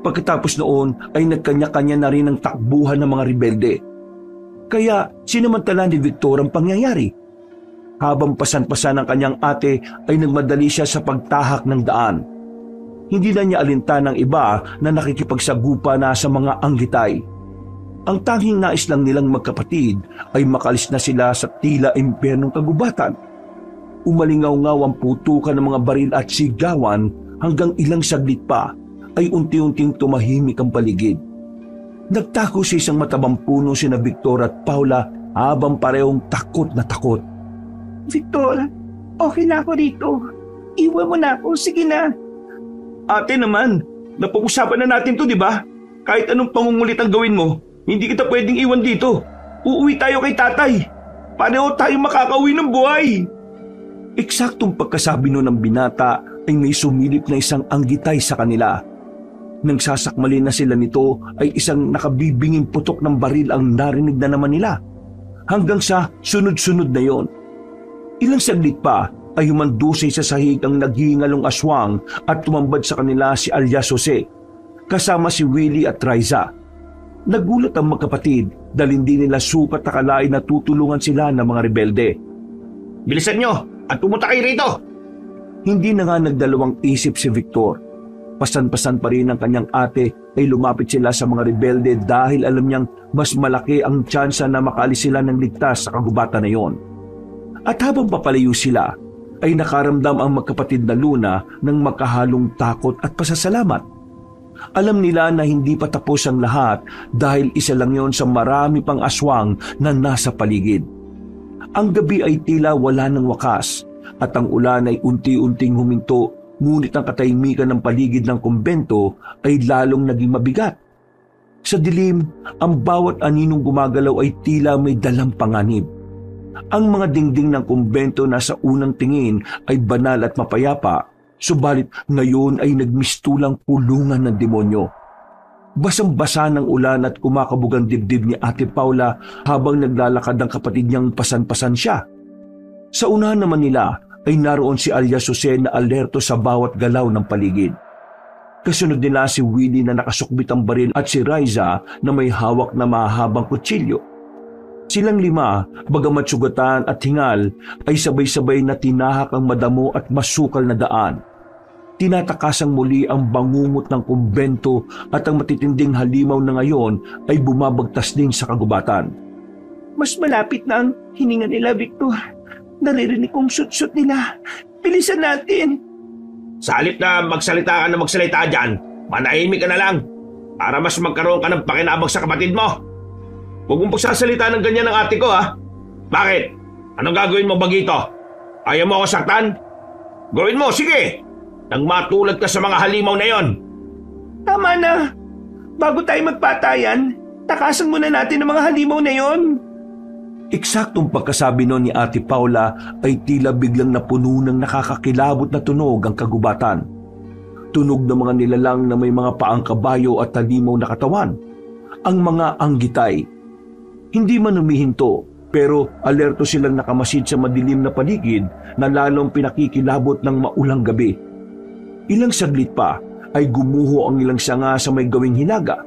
Speaker 1: Pagkatapos noon ay nagkanya-kanya na rin ang takbuhan ng mga rebelde. Kaya sinamantala ni Victor ang pangyayari. Habang pasan-pasan ng kanyang ate ay nagmadali siya sa pagtahak ng daan. Hindi na niya alintan ng iba na nakikipagsagupa na sa mga anggitay. Ang tanging nais lang nilang magkapatid ay makalis na sila sa tila impyernong kagubatan. Umalingaw-ngaw ang putukan ng mga baril at sigawan hanggang ilang saglit pa ay unti-unting tumahimik ang paligid. Nagtako sa isang matabang puno sina Victor at Paula habang parehong takot na takot.
Speaker 4: Victor, okay na ako dito. Iwan mo na ako, sige na.
Speaker 1: Ate naman, napag-usapan na natin to, di ba? Kahit anong pangungulit ang gawin mo, hindi kita pwedeng iwan dito. Uuwi tayo kay tatay. Paano tayo makakauwi ng buhay? Eksaktong pagkasabi nun ng binata ay may sumilip na isang anggitay sa kanila. Nang sasakmalin na sila nito ay isang nakabibinging putok ng baril ang narinig na naman nila. Hanggang sa sunod-sunod na yon. Ilang saglit pa ay humandusay sa sahig ang naghihingalong aswang at tumambad sa kanila si alias Jose, kasama si Willie at Riza. Nagulat ang magkapatid dahil hindi nila sukat akalain na tutulungan sila ng mga rebelde. Bilisan nyo at pumunta kayo rito! Hindi na nga nagdalawang isip si Victor. Pasan-pasan pa rin ang kanyang ate ay lumapit sila sa mga rebelde dahil alam niyang mas malaki ang tsansa na makaalis sila ng ligtas sa kagubatan na yon. At habang papalayo sila, ay nakaramdam ang magkapatid na Luna ng magkahalong takot at pasasalamat. Alam nila na hindi pa tapos ang lahat dahil isa lang yon sa marami pang aswang na nasa paligid. Ang gabi ay tila wala ng wakas at ang ulan ay unti-unting huminto, ngunit ang katahimikan ng paligid ng kumbento ay lalong naging mabigat. Sa dilim, ang bawat aninong gumagalaw ay tila may dalang panganib. Ang mga dingding ng kumbento na sa unang tingin ay banal at mapayapa, subalit ngayon ay nagmistulang pulungan ng demonyo. Basang-basa ng ulan at kumakabog ang dibdib ni Ate Paula habang naglalakad ang kapatid niyang pasan-pasan siya. Sa unahan naman nila ay naroon si alias Jose na alerto sa bawat galaw ng paligid. Kasunod nila si Willie na nakasukbit ang baril at si Riza na may hawak na mahabang kutsilyo. Silang lima, bagamat sugatan at hingal, ay sabay-sabay na tinahak ang madamo at masukal na daan. Tinatakasang muli ang bangungot ng kumbento at ang matitinding halimaw na ngayon ay bumabagtas din sa kagubatan.
Speaker 4: Mas malapit na ang hininga nila, Victor. Naririnig kong sut-sut nila. Bilisan natin.
Speaker 5: Sa halip na magsalita dyan, manahimik ka na lang para mas magkaroon ka ng pakinabang sa kapatid mo. Huwag mong pagsasalita ng ganyan ng ate ko, ha? Bakit? Anong gagawin mo, Bagito? Ayaw mo ako saktan? Gawin mo, sige! Nang matulad ka sa mga halimaw na yon.
Speaker 4: Tama na. Bago tayo magpatayan, takasan muna natin ang mga halimaw na yon.
Speaker 1: Eksaktong pagkasabi noon ni Ate Paula ay tila biglang napuno ng nakakakilabot na tunog ang kagubatan. Tunog ng mga nilalang na may mga paang kabayo at halimaw na katawan. Ang mga anggitay. Hindi man humihinto, pero alerto silang nakamasid sa madilim na paligid na lalong pinakikilabot ng maulang gabi. Ilang saglit pa ay gumuho ang ilang sanga sa may gawing hilaga.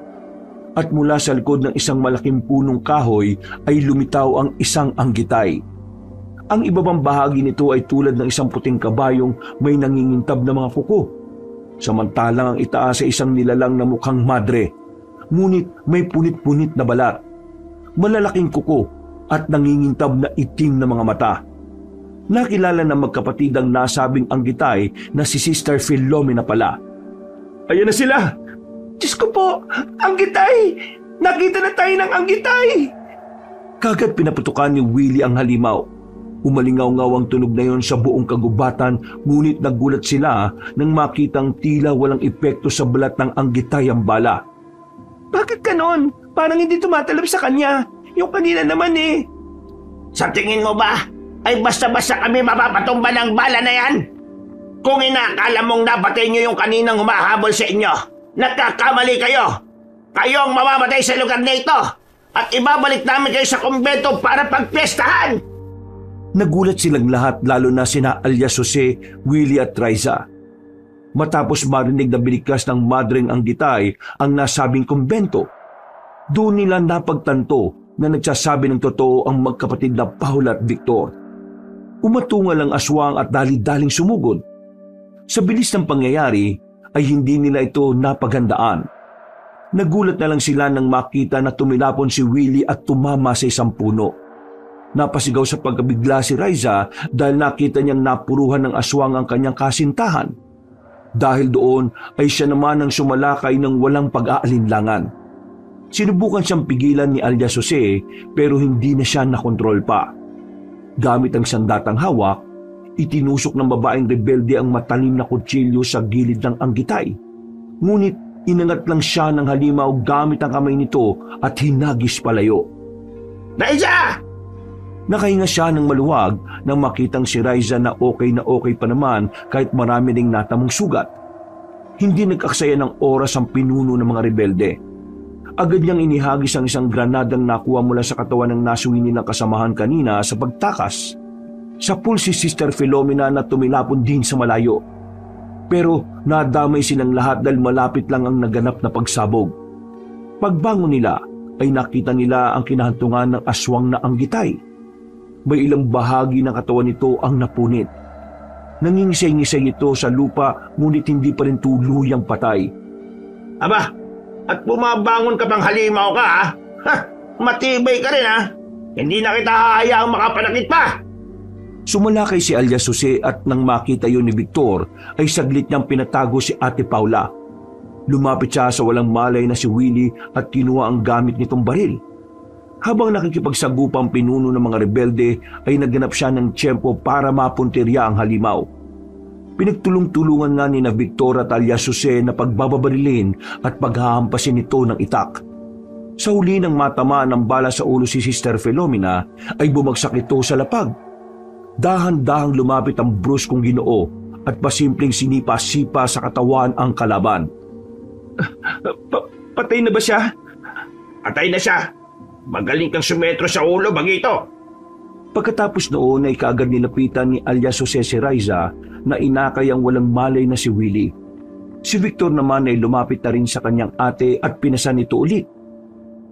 Speaker 1: At mula sa likod ng isang malaking punong kahoy ay lumitaw ang isang anggitay. Ang ibabang bahagi nito ay tulad ng isang puting kabayong may nangingintab na mga kuko. Samantalang ang itaas ay isang nilalang na mukhang madre, ngunit may punit-punit na balat. Malalaking kuko at nangingintab na itim na mga mata. Nakilala ng magkapatid ang nasabing anggitay na si Sister Filomena pala. Ayan na sila!
Speaker 4: Diyos ko po, anggitay! Nakita na tayo ng anggitay!
Speaker 1: Kagad pinaputukan ni Willie ang halimaw. Umalingaw-ngaw ang tunog na yon sa buong kagubatan, ngunit nagulat sila nang makitang tila walang epekto sa balat ng Anggitay ang bala.
Speaker 4: Bakit ganon? Parang hindi tumatalab sa kanya. Yung kanina naman eh.
Speaker 5: Sa tingin mo ba, ay basta-basta kami mapapatumba ng bala na yan? Kung inakala mong napatay niyo yung kaninang humahabol sa inyo, nagkakamali kayo. Kayo ang mamamatay sa lugar na ito at ibabalik namin kayo sa kumbento para pagpiestahan.
Speaker 1: Nagulat silang lahat, lalo na sina alias Jose, Willie at Riza. Matapos marinig na binikas ng madreng Anggitay ang nasabing kumbento, doon nila napagtanto na nagsasabi ng totoo ang magkapatid na Paula at Victor. Umatungal ang aswang at dali-daling sumugod. Sa bilis ng pangyayari ay hindi nila ito napaghandaan. Nagulat na lang sila nang makita na tumilapon si Willie at tumama sa isang puno. Napasigaw sa pagkabigla si Riza dahil nakita niyang napuruhan ng aswang ang kanyang kasintahan. Dahil doon ay siya naman ang sumalakay ng walang pag-aalinlangan. Sinubukan siyang pigilan ni alias Jose pero hindi na siya nakontrol pa. Gamit ang sandatang hawak, itinusok ng babaeng rebelde ang matalim na kutsilyo sa gilid ng Anggitay. Ngunit inangat lang siya ng halimaw gamit ang kamay nito at hinagis palayo.
Speaker 5: Riza!
Speaker 1: Nakahinga siya ng maluwag nang makitang si Riza na okay pa naman kahit marami ding natamong sugat. Hindi nag-aksaya ng oras ang pinuno ng mga rebelde. Agad niyang inihagis ang isang granadang nakuha mula sa katawan ng nasuwi nilang kasamahan kanina sa pagtakas. Sapul si Sister Filomena na tumilapon din sa malayo. Pero nadamay silang lahat dahil malapit lang ang naganap na pagsabog. Pagbangon nila ay nakita nila ang kinahantungan ng aswang na Anggitay. May ilang bahagi ng katawan nito ang napunit. Nangingisay-ngisay ito sa lupa ngunit hindi pa rin tuluyang patay.
Speaker 5: Aba, at bumabangon ka pang halimaw ka ha? Ha, matibay ka rin ha? Hindi na kita hahayaang makapanakit pa!
Speaker 1: Sumalakay si alias Jose at nang makita yun ni Victor ay saglit niyang pinatago si Ate Paula. Lumapit siya sa walang malay na si Willie at kinuha ang gamit nitong baril. Habang nakikipagsagupang pinuno ng mga rebelde ay nagganap siya ng tiyempo para mapuntirya ang halimaw. Pinagtulong-tulungan nga ni na Victor at alias Jose na pagbababarilin at paghahampasin ito ng itak. Sa huli ng matamaan ng bala sa ulo si Sister Filomena ay bumagsak ito sa lapag. Dahan-dahang lumapit ang bruskong Ginoo at pasimpleng sinipa-sipa sa katawan ang kalaban.
Speaker 4: Patay na ba siya?
Speaker 5: Patay na siya! Magaling kang sumetro sa ulo, Bagito!
Speaker 1: Pagkatapos noon ay kaagad nilapitan ni alias Jose si Riza na inakay ang walang malay na si Willie. Si Victor naman ay lumapit na rin sa kanyang ate at pinasan ito ulit.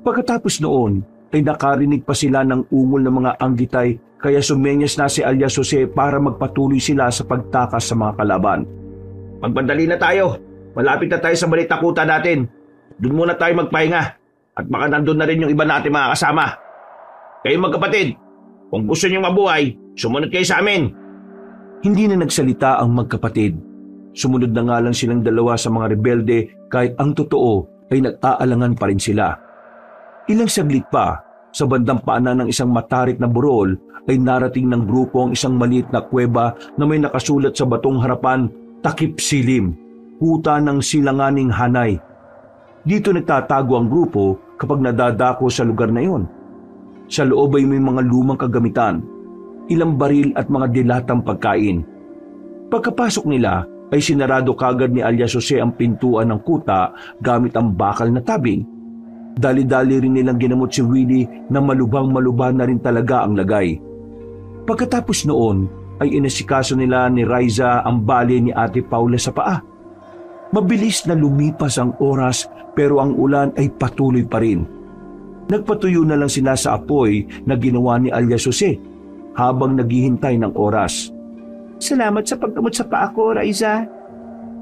Speaker 1: Pagkatapos noon ay nakarinig pa sila ng ungol ng mga Anggitay kaya sumenyas na si alias Jose para magpatuloy sila sa pagtakas sa mga kalaban.
Speaker 5: Magmadali na tayo. Malapit na tayo sa balitakutan natin. Doon muna tayo magpahinga. At baka nandun na rin yung iba natin mga kasama. Kayo magkapatid, kung gusto niyong mabuhay, sumunod kayo sa amin.
Speaker 1: Hindi na nagsalita ang magkapatid. Sumunod na nga lang silang dalawa sa mga rebelde kahit ang totoo ay nag-aalangan pa rin sila. Ilang saglit pa, sa bandang paanan ng isang matarik na burol ay narating ng grupo ang isang maliit na kuweba na may nakasulat sa batong harapan, Takip Silim, Huta ng Silanganing Hanay. Dito nagtatago ang grupo kapag nadadako sa lugar na iyon. Sa loob ay may mga lumang kagamitan, ilang baril at mga dilatang pagkain. Pagkapasok nila ay sinarado kagad ni alias Jose ang pintuan ng kuta gamit ang bakal na tabing. Dali-dali rin nilang ginamot si Willie na malubang-malubhan na rin talaga ang lagay. Pagkatapos noon ay inasikaso nila ni Riza ang bali ni Ate Paula sa paa. Mabilis na lumipas ang oras pero ang ulan ay patuloy pa rin. Nagpatuyo na lang sila sa apoy na ginawa ni alias Jose habang naghihintay ng oras.
Speaker 4: Salamat sa paggamot sa paa ko, Riza.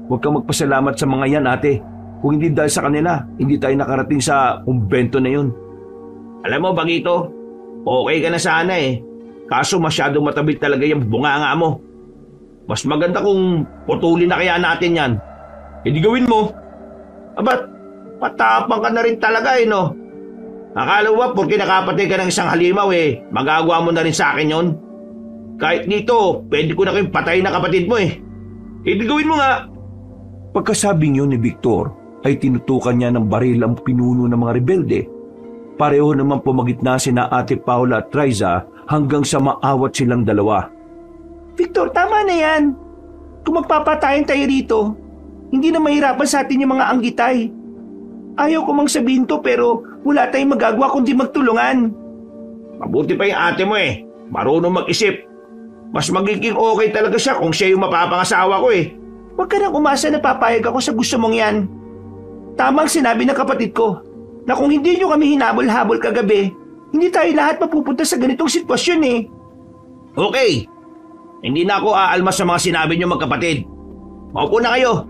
Speaker 1: Huwag kang magpasalamat sa mga yan, ate. Kung hindi dahil sa kanila, hindi tayo nakarating sa kumbento na yun.
Speaker 5: Alam mo, Bagito, okay ka na sana eh. Kaso masyadong matabil talaga yung bunganga mo. Mas maganda kung putulin na kaya natin yan.
Speaker 1: Hindi gawin mo.
Speaker 5: Abat, patapang ka na rin talaga eh, no? Akala mo ba, porque nakapatay ka ng isang halimaw eh, magagawa mo na rin sa akin yon? Kahit dito, pwede ko na kayong patayin na kapatid mo eh. Hindi gawin mo nga.
Speaker 1: Pagkasabing yun ni Victor ay tinutukan niya ng baril ang pinuno ng mga rebelde. Pareho naman pumagitna sina Ate Paula at Riza hanggang sa maawat silang dalawa.
Speaker 4: Victor, tama na yan. Kung magpapatayin tayo rito, hindi na mahirapan sa atin yung mga anggitay. Ayaw ko mang sabihin to pero wala tayong magagawa kundi magtulungan.
Speaker 5: Mabuti pa yung ate mo eh. Marunong mag-isip. Mas magiging okay talaga siya kung siya yung mapapangasawa ko eh.
Speaker 4: Huwag ka nang umasa na papayag ako sa gusto mong yan. Tamang sinabi ng kapatid ko na kung hindi nyo kami hinabol-habol kagabi, hindi tayo lahat mapupunta sa ganitong sitwasyon eh.
Speaker 5: Okay. Hindi na ako aalmas sa mga sinabi niyo magkapatid. Maupo na kayo.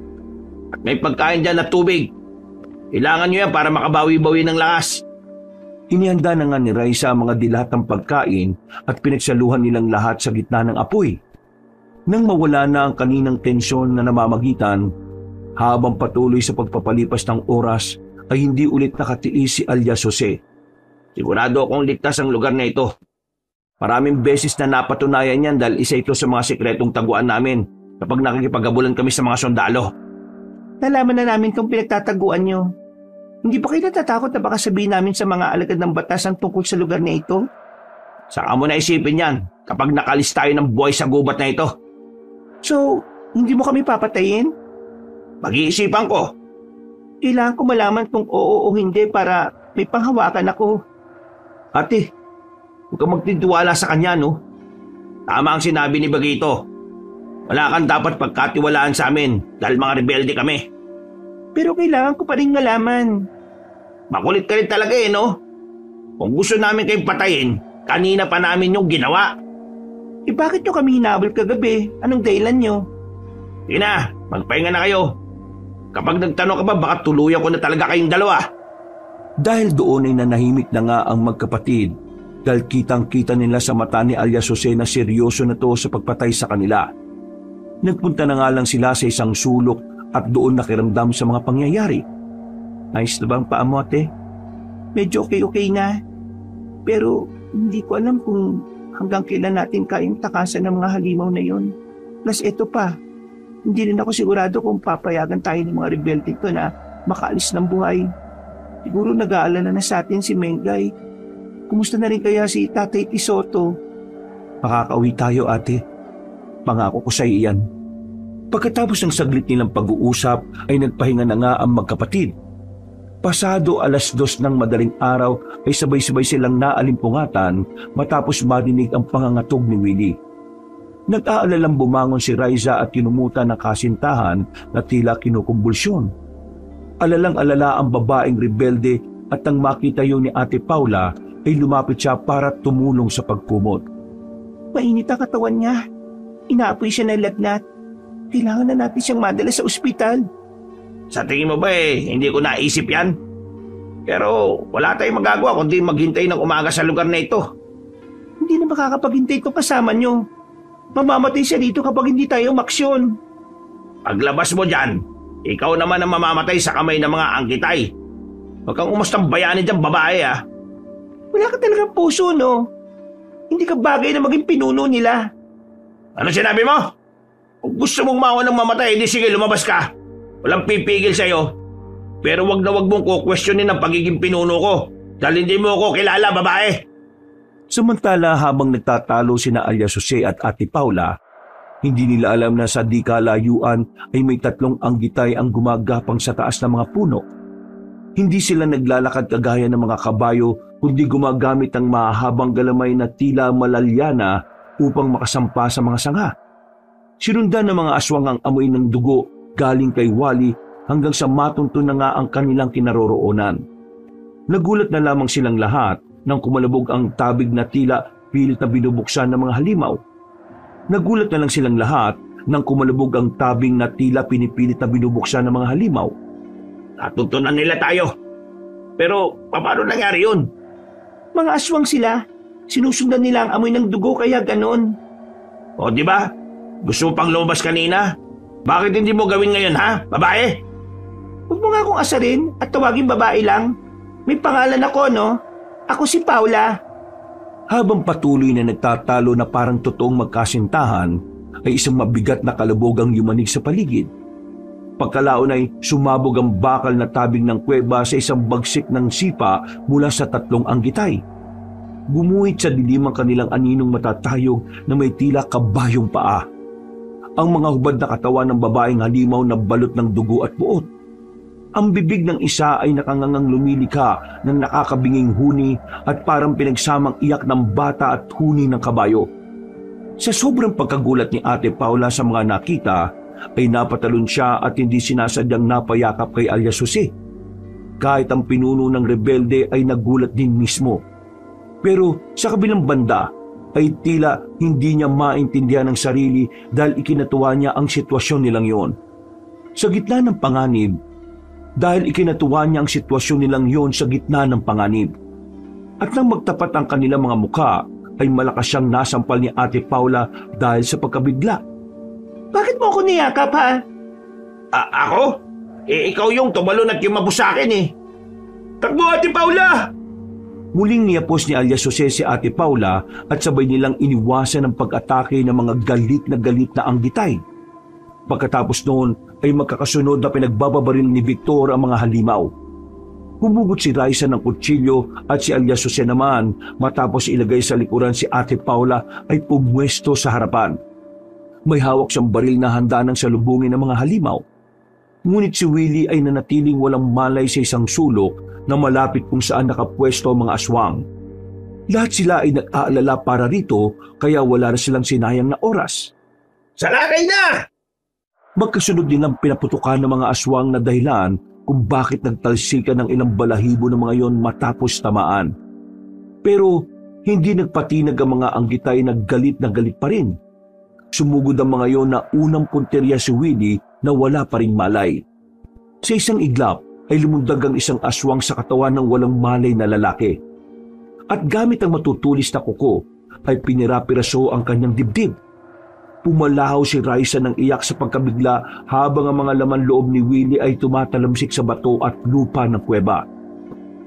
Speaker 5: At may pagkain dyan at tubig. Kailangan niyo yan para makabawi-bawi ng lakas.
Speaker 1: Inihanda na nga ni Raisa ang mga dilatang pagkain at pinagsaluhan nilang lahat sa gitna ng apoy. Nang mawala na ang kaninang tensyon na namamagitan, habang patuloy sa pagpapalipas ng oras ay hindi ulit nakatiis si alias Jose.
Speaker 5: Sigurado akong ligtas ang lugar na ito. Maraming beses na napatunayan yan dahil isa ito sa mga sikretong taguan namin kapag nakikipaghabulan kami sa mga sundalo.
Speaker 4: Nalaman na namin itong pinagtataguan nyo. Hindi pa kayo natatakot na baka sabihin namin sa mga alagad ng batas ang tungkol sa lugar na ito?
Speaker 5: Saka mo na isipin yan kapag nakalis tayo ng buhay sa gubat na ito.
Speaker 4: So, hindi mo kami papatayin?
Speaker 5: Pag-iisipan ko.
Speaker 4: Kailangan ko malaman kung oo o hindi para may panghawakan ako.
Speaker 5: Ate, huwag kang magtitiwala sa kanya, no? Tama ang sinabi ni Bagito. Wala kang dapat pagkatiwalaan sa amin dahil mga rebelde kami.
Speaker 4: Pero kailangan ko pa rin malaman.
Speaker 5: Makulit ka rin talaga eh, no? Kung gusto namin kayong patayin, kanina pa namin yung ginawa.
Speaker 4: Eh bakit nyo kami hinabol kagabi? Anong dahilan nyo?
Speaker 5: Sige na, magpahinga na kayo. Kapag nagtanong ka ba, baka tuluyan ko na talaga kayong dalawa.
Speaker 1: Dahil doon ay nanahimik na nga ang magkapatid dahil kitang-kita nila sa mata ni alias Jose na seryoso na to sa pagpatay sa kanila. Nagpunta na nga lang sila sa isang sulok at doon nakiramdam sa mga pangyayari. Ayos na ba ang paa mo, ate?
Speaker 4: Medyo okay na. Pero hindi ko alam kung hanggang kailan natin kayang takasan ng mga halimaw na yon. Plus ito pa, hindi rin ako sigurado kung papayagan tayo ng mga rebelde ito na makaalis ng buhay. Siguro nag-aalala na sa atin si Mengay. Kumusta na rin kaya si Tatay Tisoto?
Speaker 1: Makakauwi tayo, ate. Pangako ko sa iyo yan. Pagkatapos ng saglit nilang pag-uusap ay nagpahinga na nga ang magkapatid. Pasado 2:00 ng madaling araw ay sabay-sabay silang naalimpungatan matapos marinig ang pangangatog ni Willie. Nag-aalalang bumangon si Riza at kinumutan ng kasintahan na tila kinukumbulsyon. Alalang-alala ang babaeng rebelde at nang makita yun ni Ate Paula ay lumapit siya para tumulong sa pagkumot.
Speaker 4: Mainit ang katawan niya. Inaapoy siya ng lagnat. Kailangan na natin siyang madala sa ospital.
Speaker 5: Sa tingin mo ba hindi ko naisip yan? Pero wala tayong magagawa kundi maghintay ng umaga sa lugar na ito.
Speaker 4: Hindi na makakapaghintay ito kasama nyo. Mamamatay siya dito kapag hindi tayo umaksyon.
Speaker 5: Paglabas mo dyan, ikaw naman ang mamamatay sa kamay ng mga anggitay. Huwag kang umustang bayanin dyan, babae ah.
Speaker 4: Wala ka talagang puso, no? Hindi ka bagay na maging pinuno nila.
Speaker 5: Ano sinabi mo? Kung gusto mong maunang mamatay, di sige lumabas ka. Walang pipigil sa'yo. Pero wag na wag mong kukwestiyonin ang pagiging pinuno ko. Dahil hindi mo ako kilala, babae.
Speaker 1: Samantala habang nagtatalo sina alias Jose at Ate Paula, hindi nila alam na sa di kalayuan ay may 3 anggitay ang gumagapang sa taas ng mga puno. Hindi sila naglalakad kagaya ng mga kabayo kundi gumagamit ng mahahabang galamay na tila malalyana upang makasampa sa mga sanga. Sinundan ng mga aswang ang amoy ng dugo galing kay Wally hanggang sa matunto na nga ang kanilang kinaroroonan. Nagulat na lamang silang lahat nang kumalabog ang tabig na tila pilit na binubuksan ng mga halimaw. Nagulat na lang silang lahat nang kumalabog ang tabing na tila pinipilit na binubuksan ng mga halimaw.
Speaker 5: Natutunan nila tayo. Pero paano nangyari yun?
Speaker 4: Mga aswang sila. Sinusundan nila ang amoy ng dugo kaya ganon.
Speaker 5: O di ba? Gusto mo pang lumabas kanina? Bakit hindi mo gawin ngayon ha, babae?
Speaker 4: Huwag mo nga akong asarin at tawagin babae lang. May pangalan ako, no? Ako si Paula.
Speaker 3: Habang patuloy na nagtatalo na parang totoong magkasintahan, ay isang mabigat na kalabog ang yumanig sa paligid. Pagkalaon ay sumabog ang bakal na tabing ng kuweba sa isang bagsik ng sipa mula sa 3 anggitay. Gumuhit sa dilim ang kanilang aninong matatayog na may tila kabayong paa. Ang mga hubad na katawan ng babaeng halimaw na balot ng dugo at buot. Ang bibig ng isa ay nakangangang lumilikha ng nakakabinging huni at parang pinagsamang iyak ng bata at huni ng kabayo. Sa sobrang pagkagulat ni Ate Paula sa mga nakita, ay napatalon siya at hindi sinasadyang napayakap kay alias Jose. Kahit ang pinuno ng rebelde ay nagulat din mismo. Pero sa kabilang banda ay tila hindi niya maintindihan ang sarili dahil ikinatuwa niya ang sitwasyon nilang yon. Sa gitna ng panganib, At nang magtapat ang kanilang mga mukha, ay malakas siyang nasampal ni Ate Paula dahil sa pagkabigla.
Speaker 4: Bakit mo ako niyakap, ha?
Speaker 5: Ako? Ikaw yung tumalon at yumabos sa akin eh.
Speaker 1: Takbo, Ate Paula!
Speaker 3: Muling niyapos ni alias Jose si Ate Paula at sabay nilang iniwasan ang pag-atake ng mga galit na anggitay. Pagkatapos noon ay magkakasunod na pinagbababaril ni Victor ang mga halimaw. Humugot si Raisa ng kutsilyo at si alias Jose naman matapos ilagay sa likuran si Ate Paula ay pumwesto sa harapan. May hawak siyang baril na handa ng salubungin ng mga halimaw. Ngunit si Willie ay nanatiling walang malay sa isang sulok na malapit kung saan nakapwesto ang mga aswang. Lahat sila ay nag-aalala para rito kaya wala na silang sinayang na oras.
Speaker 5: Salakay na!
Speaker 3: Magkasunod din ang pinaputukan ng mga aswang na dahilan kung bakit nagtalsikan ng ilang balahibo ng mga yon matapos tamaan. Pero hindi nagpatinag ang mga anggitay na galit pa rin. Sumugod ang mga yon na unang punterya si Willie na wala pa ring malay. Sa isang iglap ay lumundag ang isang aswang sa katawan ng walang malay na lalaki. At gamit ang matutulis na kuko ay pinirapiraso ang kanyang dibdib. Pumalahaw si Raisa ng iyak sa pagkabigla habang ang mga laman loob ni Willie ay tumatalamsik sa bato at lupa ng kuweba.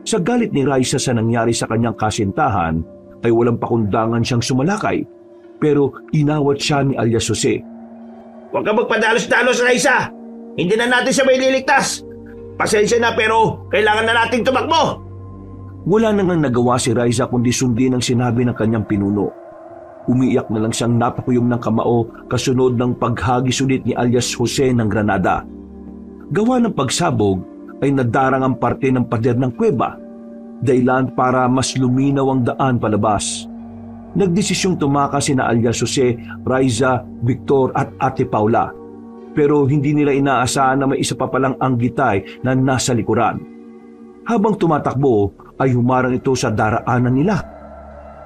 Speaker 3: Sa galit ni Raisa sa nangyari sa kanyang kasintahan ay walang pakundangan siyang sumalakay pero inawat siya ni alias Jose.
Speaker 5: Huwag ka magpadalos-dalos, Raisa! Hindi na natin siya may liligtas! Pasensya na pero kailangan na nating tumakbo!
Speaker 3: Wala na ngang nagawa si Raisa kundi sundin ang sinabi ng kanyang pinuno. Umiiyak na lang siyang napakuyom ng kamao kasunod ng paghagis ulit ni alias Jose ng granada. Gawa ng pagsabog ay nadarang ang parte ng pader ng kuweba, dahilan para mas luminaw ang daan palabas. Nagdesisyong tumakas sina alias Jose, Raisa, Victor at Ate Paula. Pero hindi nila inaasahan na may isa pa palang anggitay na nasa likuran. Habang tumatakbo ay humarang ito sa daraanan nila.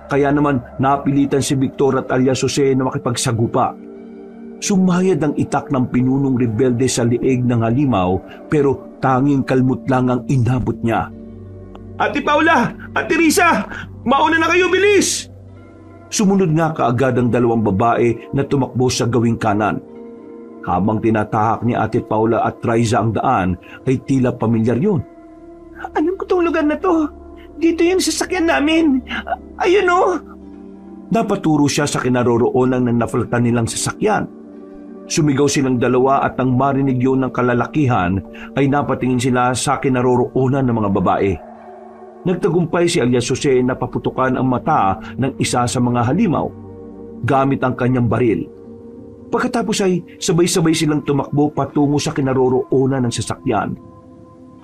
Speaker 3: Kaya naman napilitan si Victor at alias Jose na makipagsagupa. Sumayad ang itak ng pinunong rebelde sa liig ng halimaw pero tanging kalmot lang ang inabot niya.
Speaker 1: Ate Paula! Ate Risa! Mauna na kayo, bilis!
Speaker 3: Sumunod nga kaagad ang dalawang babae na tumakbo sa gawing kanan. Habang tinatahak ni Ate Paula at Raisa ang daan ay tila pamilyar yun.
Speaker 4: Alam ko tong lugar na to. Dito yung sasakyan namin. Ayun o.
Speaker 3: Napaturo siya sa kinaroroonan ng nafaltan nilang sasakyan. Sumigaw silang dalawa at nang marinig yun ng kalalakihan ay napatingin sila sa kinaroroonan ng mga babae. Nagtagumpay si alias Jose na paputukan ang mata ng isa sa mga halimaw gamit ang kanyang baril. Pagkatapos ay sabay-sabay silang tumakbo patungo sa kinaroroonan ng sasakyan.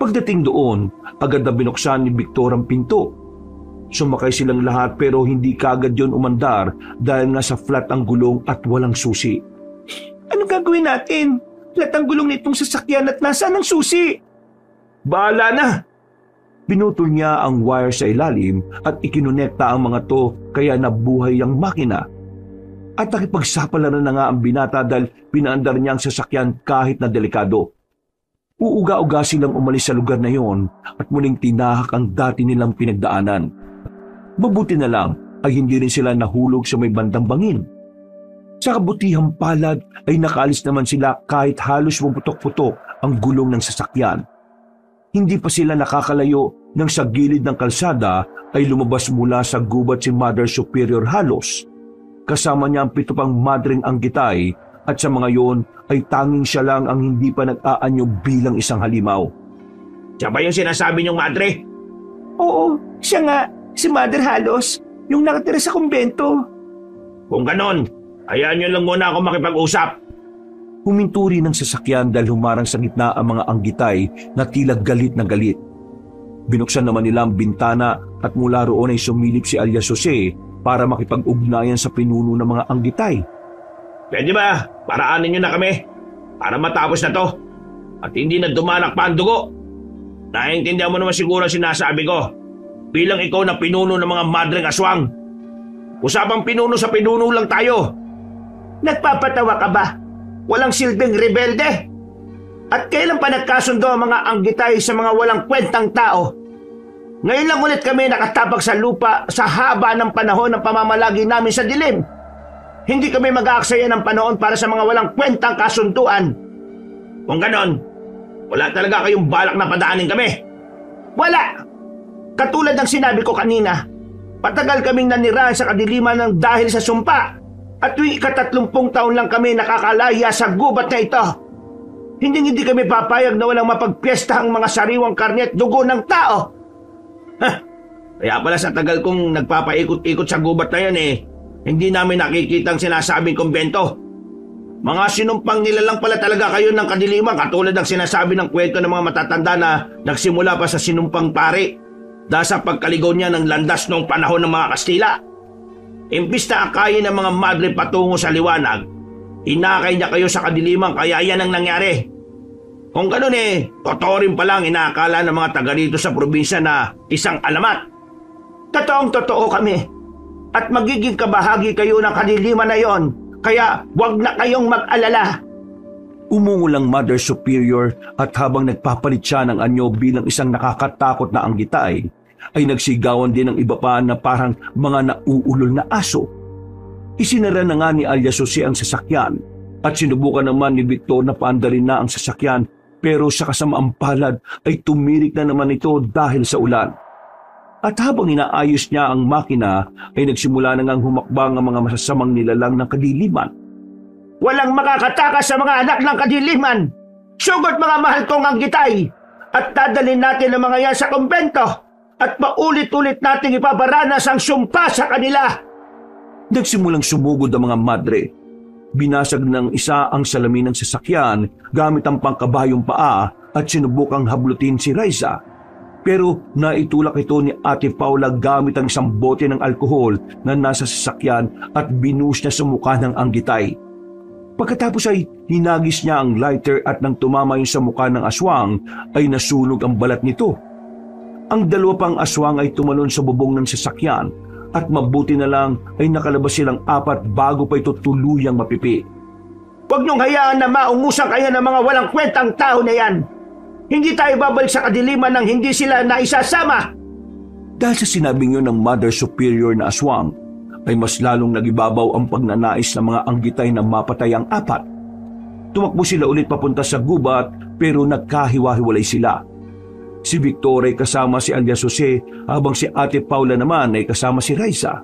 Speaker 3: Pagdating doon, agad na binuksan ni Victor ang pinto. Sumakay silang lahat pero hindi kaagad yon umandar dahil nga sa flat ang gulong at walang susi.
Speaker 4: Anong gagawin natin? Flat ang gulong nitong sasakyan at nasaan ang susi?
Speaker 1: Bahala na!
Speaker 3: Pinutol niya ang wire sa ilalim at ikinonekta ang mga to kaya nabuhay ang makina. At nakipagsapalaran na nga ang binata dahil pinaandar niya ang sasakyan kahit na delikado. Uuga-uga silang umalis sa lugar na yon at muling tinahak ang dati nilang pinagdaanan. Mabuti na lang ay hindi rin sila nahulog sa may bandang bangin. Sa kabutihang palad ay nakaalis naman sila kahit halos pumutok-putok ang gulong ng sasakyan. Hindi pa sila nakakalayo nang sa gilid ng kalsada ay lumabas mula sa gubat si Mother Superior Halos. Kasama niya ang 7 pang madring anggitay at sa mga yon ay tanging siya lang ang hindi pa nag-aanyo bilang isang halimaw.
Speaker 5: Siya ba yung sinasabi niyong madre?
Speaker 4: Oo, siya nga, si Mother Halos, yung nakatira sa kumbento.
Speaker 5: Kung ganon, hayaan niyo lang muna ako makipag-usap.
Speaker 3: Huminto rin ng sasakyan dahil humarang sa gitna ang mga anggitay na tila galit na galit. Binuksan naman nila ang bintana at mula roon ay sumilip si Alias Jose para makipag-ugnayan sa pinuno ng mga anggitay.
Speaker 5: Pwede ba? Paraanin niyo na kami para matapos na to at hindi na dumanak pa ang dugo. Naiintindihan mo naman siguro ang sinasabi ko bilang ikaw na pinuno ng mga madreng aswang. Usapang pinuno sa pinuno lang tayo.
Speaker 4: Nagpapatawa ka ba? Walang silbing rebelde? At kailan pa nagkasundo ang mga anggitay sa mga walang kwentang tao? Ngayon lang ulit kami nakatapag sa lupa sa haba ng panahon ng pamamalagi namin sa dilim. Hindi kami mag-aaksaya ng panahon para sa mga walang kwentang kasunduan.
Speaker 5: Kung ganon, wala talaga kayong balak na padaanin kami.
Speaker 4: Wala! Katulad ng sinabi ko kanina, patagal kaming nanirahan sa kadiliman ng dahil sa sumpa at tuwing 30 taon lang kami nakakalaya sa gubat na ito. Hindi kami papayag na walang mapagpiesta ang mga sariwang karne at dugo ng tao.
Speaker 5: Kaya pala sa tagal kong nagpapaikot-ikot sa gubat na yan hindi namin nakikita ang sinasabing kumbento. Mga sinumpang nilalang pala talaga kayo ng kadiliman katulad ng sinasabi ng kwento ng mga matatanda na nagsimula pa sa sinumpang pari dahil sa pagkaligaw niya ng landas noong panahon ng mga Kastila. Imbis na akayin ng mga madre patungo sa liwanag, inakay niya kayo sa kadiliman kaya yan ang nangyari. Kung ganun totoo rin palang inaakala ng mga taga rito sa probinsya na isang alamat.
Speaker 4: Totoong totoo kami at magiging kabahagi kayo ng kadiliman na yon. Kaya wag na kayong mag-alala.
Speaker 3: Umungol ang Mother Superior at habang nagpapalit siya ng anyo bilang isang nakakatakot na anggitay, ay nagsigawan din ng iba pa na parang mga nauulol na aso. Isinara na nga ni Alias Jose ang sasakyan at sinubukan naman ni Victor na paandarin na ang sasakyan pero sa kasamaang palad ay tumirik na naman ito dahil sa ulan. At habang inaayos niya ang makina ay nagsimula na ngang humakbang ang mga masasamang nilalang ng kadiliman.
Speaker 4: Walang makakatakas sa mga anak ng kadiliman! Sugot mga mahal kong anggitay! At dadalhin natin ang mga yan sa kumbento! At paulit-ulit nating ipaparanas ang sumpa sa kanila!
Speaker 3: Nagsimulang sumugod ang mga madre. Binasag ng isa ang salamin ng sasakyan gamit ang pangkabayong paa at sinubukang hablutin si Raisa. Pero naitulak ito ni Ate Paula gamit ang isang bote ng alkohol na nasa sasakyan at binuhos niya sa mukha ng anggitay. Pagkatapos ay hinagis niya ang lighter at nang tumama yun sa mukha ng aswang ay nasunog ang balat nito. Ang 2 pang aswang ay tumalon sa bubong ng sasakyan at mabuti na lang ay nakalabas silang 4 bago pa ito tuluyang mapipi.
Speaker 4: Huwag niyong hayaan na maungusan kayo ng mga walang kwentang tao na yan! Hindi tayo babalik sa kadiliman nang hindi sila naisasama.
Speaker 3: Dahil sa sinabing yun ng Mother Superior na aswang, ay mas lalong nagibabaw ang pagnanais ng mga anggitay na mapatay ang 4. Tumakbo sila ulit papunta sa gubat pero nagkahiwa-hiwalay sila. Si Victor ay kasama si Alias Jose habang si Ate Paula naman ay kasama si Raisa.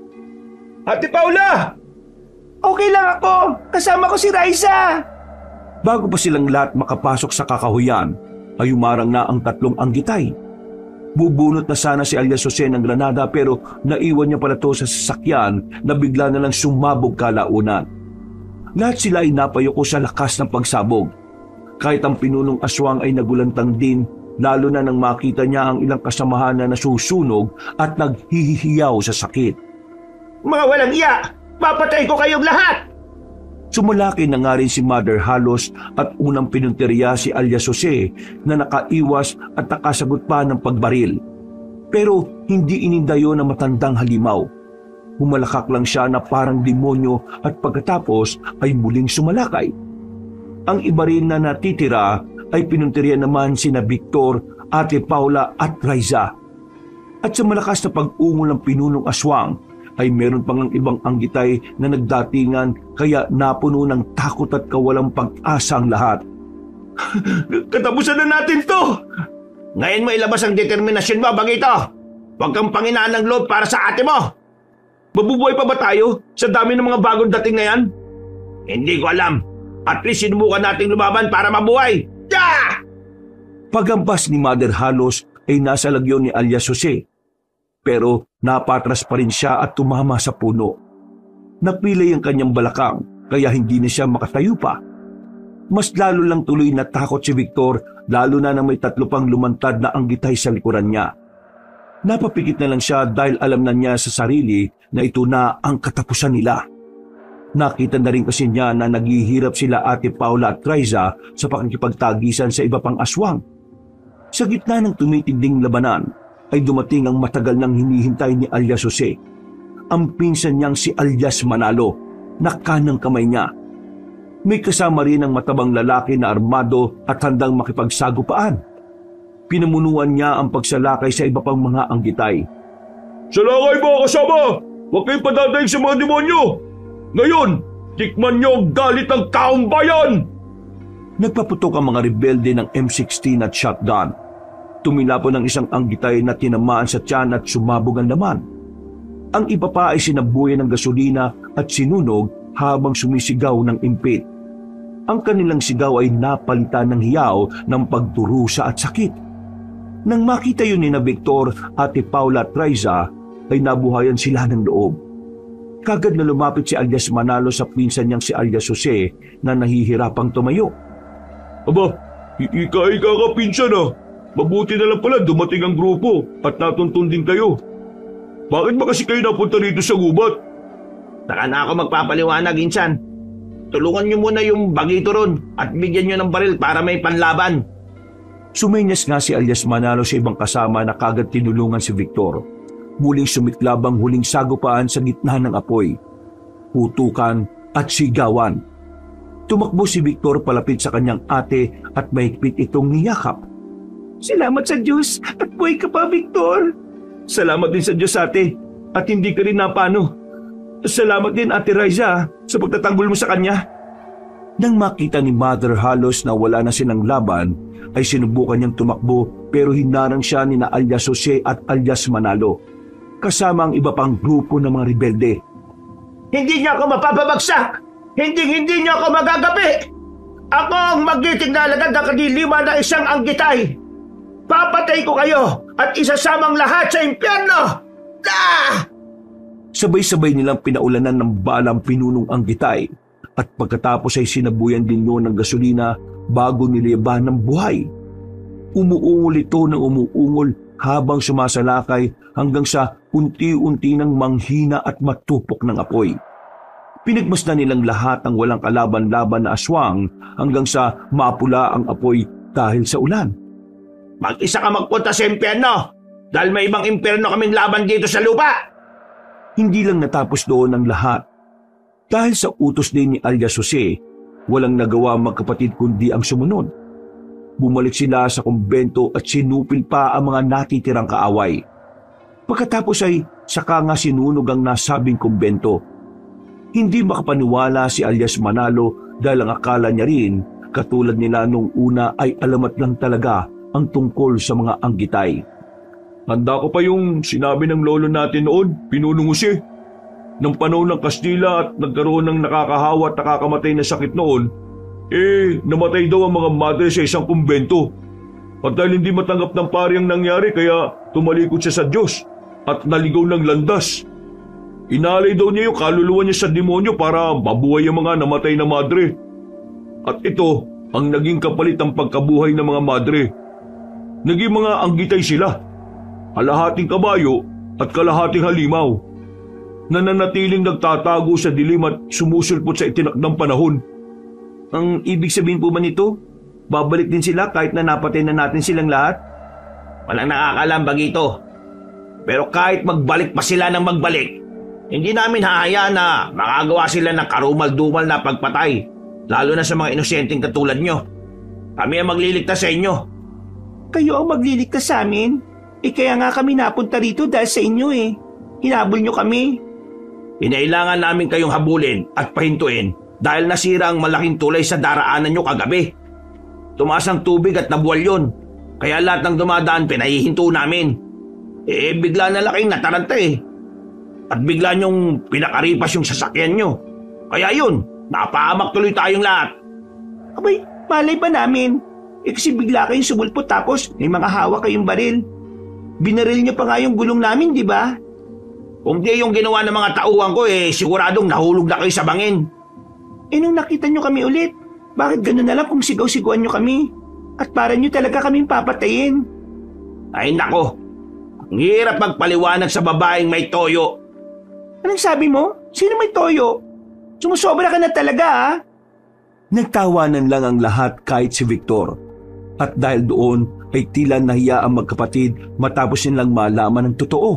Speaker 1: Ate Paula!
Speaker 4: Okay lang ako. Kasama ko si Raisa.
Speaker 3: Bago pa silang lahat makapasok sa kakahuyan, ay umarang na ang 3 anggitay. Bubunot na sana si Alias Jose ng granada pero naiwan niya pala to sa sasakyan na bigla na lang sumabog kalaunan. Lahat sila ay napayuko sa lakas ng pagsabog. Kahit ang pinunong aswang ay nagulantang din, lalo na nang makita niya ang ilang kasamahan na nasusunog at naghihiyaw sa sakit.
Speaker 4: Mga walang iya! Papatay ko kayong lahat!
Speaker 3: Sumalaki na nga rin si Mother Halos at unang pinunteriya si Alias Jose na nakaiwas at nakasagot pa ng pagbaril. Pero hindi inindayo ng matandang halimaw. Humalakak lang siya na parang demonyo at pagkatapos ay muling sumalakay. Ang iba rin na natitira ay pinunteriya naman sina Victor, Ate Paula at Raisa. At sa malakas na pag-ungol ng pinunong aswang, ay meron pang ang ibang anggitay na nagdatingan kaya napuno ng takot at kawalang pag-asa ang lahat.
Speaker 1: Katapusan na natin to!
Speaker 5: Ngayon mo ilabas ang determinasyon mo, Bagito! Huwag kang panginaan ng loob para sa ate mo.
Speaker 1: Mabubuhay pa ba tayo sa dami ng mga bagong dating na yan?
Speaker 5: Hindi ko alam. At least sinubukan nating lumaban para mabuhay. Yeah!
Speaker 3: Pagampas ni Mother Halos ay nasa lagyo ni alias Jose. Pero napatras pa rin siya at tumama sa puno. Napilay ang kanyang balakang kaya hindi na siya makatayo pa. Mas lalo lang tuloy natakot si Victor lalo na may 3 pang lumantad na anggitay sa likuran niya. Napapikit na lang siya dahil alam na niya sa sarili na ito na ang katapusan nila. Nakita na rin kasi niya na naghihirap sila Ate Paula at Triza sa pakikipagtagisan sa iba pang aswang. Sa gitna ng tumitinding labanan ay dumating ang matagal nang hinihintay ni alias Jose. Ang pinsan niyang si alias Manalo na kanang kamay niya. May kasama rin ang matabang lalaki na armado at handang makipagsagupaan. Pinamunuan niya ang pagsalakay sa iba pang mga anggitay.
Speaker 1: Salakay mga kasama! Huwag kayong padadaig sa mga demonyo! Ngayon, tikman niyo ang galit ng taong bayan!
Speaker 3: Nagpaputok ang mga rebelde ng M16 at shotgun. Tumilapon ang isang anggitay na tinamaan sa tiyan at sumabog ang laman. Ang iba pa ay sinabuyan ng gasolina at sinunog habang sumisigaw ng impit. Ang kanilang sigaw ay napalitan ng hiyaw ng pagdurusa at sakit. Nang makita yun ni na Victor, Ate Paula at Triza, ay nabuhayan sila ng loob. Kagad na lumapit si alias Manalo sa pinsan niyang si alias Jose na nahihirapang tumayo.
Speaker 1: Aba, ika-ika ka pinsan ah. Mabuti na lang pala dumating ang grupo at natuntun din kayo. Bakit ba kasi kayo napunta rito sa gubat?
Speaker 5: Saka na ako magpapaliwanag, insan. Tulungan niyo muna yung bagito ron at bigyan niyo ng baril para may panlaban.
Speaker 3: Sumenyas nga si alias Manalo sa ibang kasama na kagad tinulungan si Victor. Muling sumiklab ang huling sagupaan sa gitna ng apoy. Putukan at sigawan. Tumakbo si Victor palapit sa kanyang ate at mahigpit itong niyakap.
Speaker 4: Salamat sa Diyos at buhay ka pa, Victor.
Speaker 1: Salamat din sa Diyos, ate. At hindi ka rin napano. Salamat din, Ate Riza, sa pagtatanggol mo sa kanya.
Speaker 3: Nang makita ni Mother Halos na wala na silang laban, ay sinubukan niyang tumakbo pero hinarang siya ni na alias Jose at alias Manalo, kasama ang iba pang grupo ng mga rebelde.
Speaker 5: Hindi niyo ako mapapabagsak! Hindi niyo ako magagapi! Ako ang magiting na alagad ng kadiliman na isang anggitay! Papatay ko kayo at isasamang lahat sa impyerno! Ah!
Speaker 3: Sabay-sabay nilang pinaulanan ng balang pinunong anggitay at pagkatapos ay sinabuyan din noon ng gasolina bago niliban ng buhay. Umuungol ito ng umuungol habang sumasalakay hanggang sa unti-unti nang manghina at matupok ng apoy. Pinagmasdan nilang lahat ang walang kalaban-laban na aswang hanggang sa mapula ang apoy dahil sa ulan.
Speaker 5: Mag-isa ka magpunta sa impyerno dahil may ibang impyerno kaming laban dito sa lupa!
Speaker 3: Hindi lang natapos doon ang lahat. Dahil sa utos din ni alias Jose, walang nagawa magkapatid kundi ang sumunod. Bumalik sila sa kumbento at sinupil pa ang mga natitirang kaaway. Pagkatapos ay saka nga sinunog ang nasabing kumbento. Hindi makapaniwala si alias Manalo dahil ang akala niya rin, katulad nila nung una ay alamat lang talaga ang tungkol sa mga anggitay.
Speaker 1: Handa ko pa yung sinabi ng lolo natin noon, Pinunong Jose. Nang panahon ng Kastila at nagkaroon ng nakakahawa at nakakamatay na sakit noon, namatay daw ang mga madre sa isang kumbento. At dahil hindi matanggap ng pari ang nangyari kaya tumalikod siya sa Diyos at naligaw ng landas. Inalay daw niya yung kaluluwa niya sa demonyo para mabuhay ang mga namatay na madre. At ito ang naging kapalit ng pagkabuhay ng mga madre. Naging mga anggitay sila. Kalahating kabayo at kalahating halimaw. Nananatiling nagtatago sa dilim at sumusulpot sa itinakdang panahon.
Speaker 4: Ang ibig sabihin po ba nito? Babalik din sila kahit na napatay na natin silang lahat?
Speaker 5: Walang nakakalam, Bagito. Pero kahit magbalik pa sila ng magbalik, hindi namin hahayaan na makagawa sila ng karumal-dumal na pagpatay, lalo na sa mga inosenteng katulad nyo. Kami ang magliligtas sa inyo.
Speaker 4: Kayo ang magliligtas sa amin? Kaya nga kami napunta rito dahil sa inyo Hinabol nyo kami.
Speaker 5: Inailangan namin kayong habulin at pahintuin dahil nasira ang malaking tulay sa daraanan nyo kagabi. Tumaas ang tubig at nabuwal yun. Kaya lahat ng dumadaan pinahihinto namin. Bigla na lang kayong nataranta eh. At bigla niyong pinakaripas yung sasakyan niyo. Kaya yun, napahamak tuloy tayong lahat.
Speaker 1: Abay, malay ba namin? Kasi bigla kayong sumulpot tapos may mga hawak kayong baril. Binaril niyo pa nga yung gulong namin, di ba?
Speaker 5: Kung di yung ginawa ng mga tauhan ko siguradong nahulog na kayo sa bangin.
Speaker 1: Nung nakita niyo kami ulit, bakit gano'n na lang kung sigaw-siguan niyo kami? At para niyo talaga kaming papatayin.
Speaker 5: Ay nako, ang hirap magpaliwanag sa babaeng may toyo.
Speaker 1: Anong sabi mo? Sino may toyo? Sumusobra ka na talaga ha?
Speaker 3: Nagtawanan lang ang lahat kahit si Victor. At dahil doon ay tila nahiya ang magkapatid matapos nilang malaman ng totoo.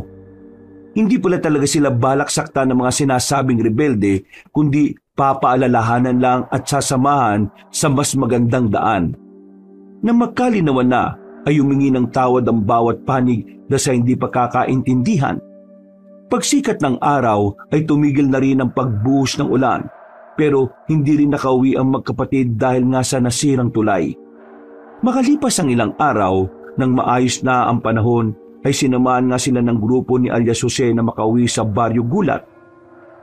Speaker 3: Hindi pala talaga sila balak sakta ng mga sinasabing rebelde, kundi papaalalahanan lang at sasamahan sa mas magandang daan. Nang magkalinawan na, ay humingi ng tawad ang bawat panig na sa hindi pagkakaintindihan. Pagsikat ng araw ay tumigil na rin ang pagbuhos ng ulan, pero hindi rin nakauwi ang magkapatid dahil nga sa nasirang tulay. Makalipas ang ilang araw, nang maayos na ang panahon, ay sinamahan nga sila ng grupo ni alias Jose na makauwi sa Baryo Gulat.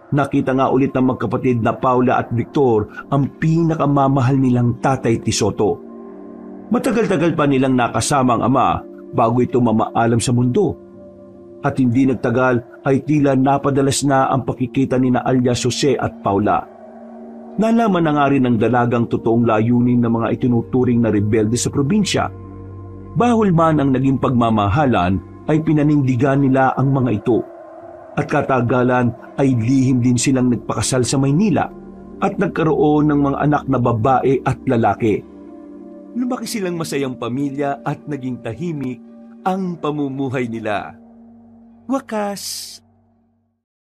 Speaker 3: Nakita nga ulit ng magkapatid na Paula at Victor ang pinakamamahal nilang Tatay Tisoto. Matagal-tagal pa nilang nakasama ang ama bago ito mamaalam sa mundo. At hindi nagtagal ay tila napadalas na ang pakikita ni na alias Jose at Paula. Nalaman na nga rin ng dalagang totoong layunin ng mga itinuturing na rebelde sa probinsya. Bahol man ang naging pagmamahalan ay pinanindigan nila ang mga ito. At katagalan ay lihim din silang nagpakasal sa Maynila at nagkaroon ng mga anak na babae at lalaki. Lumaki silang masayang pamilya at naging tahimik ang pamumuhay nila. Wakas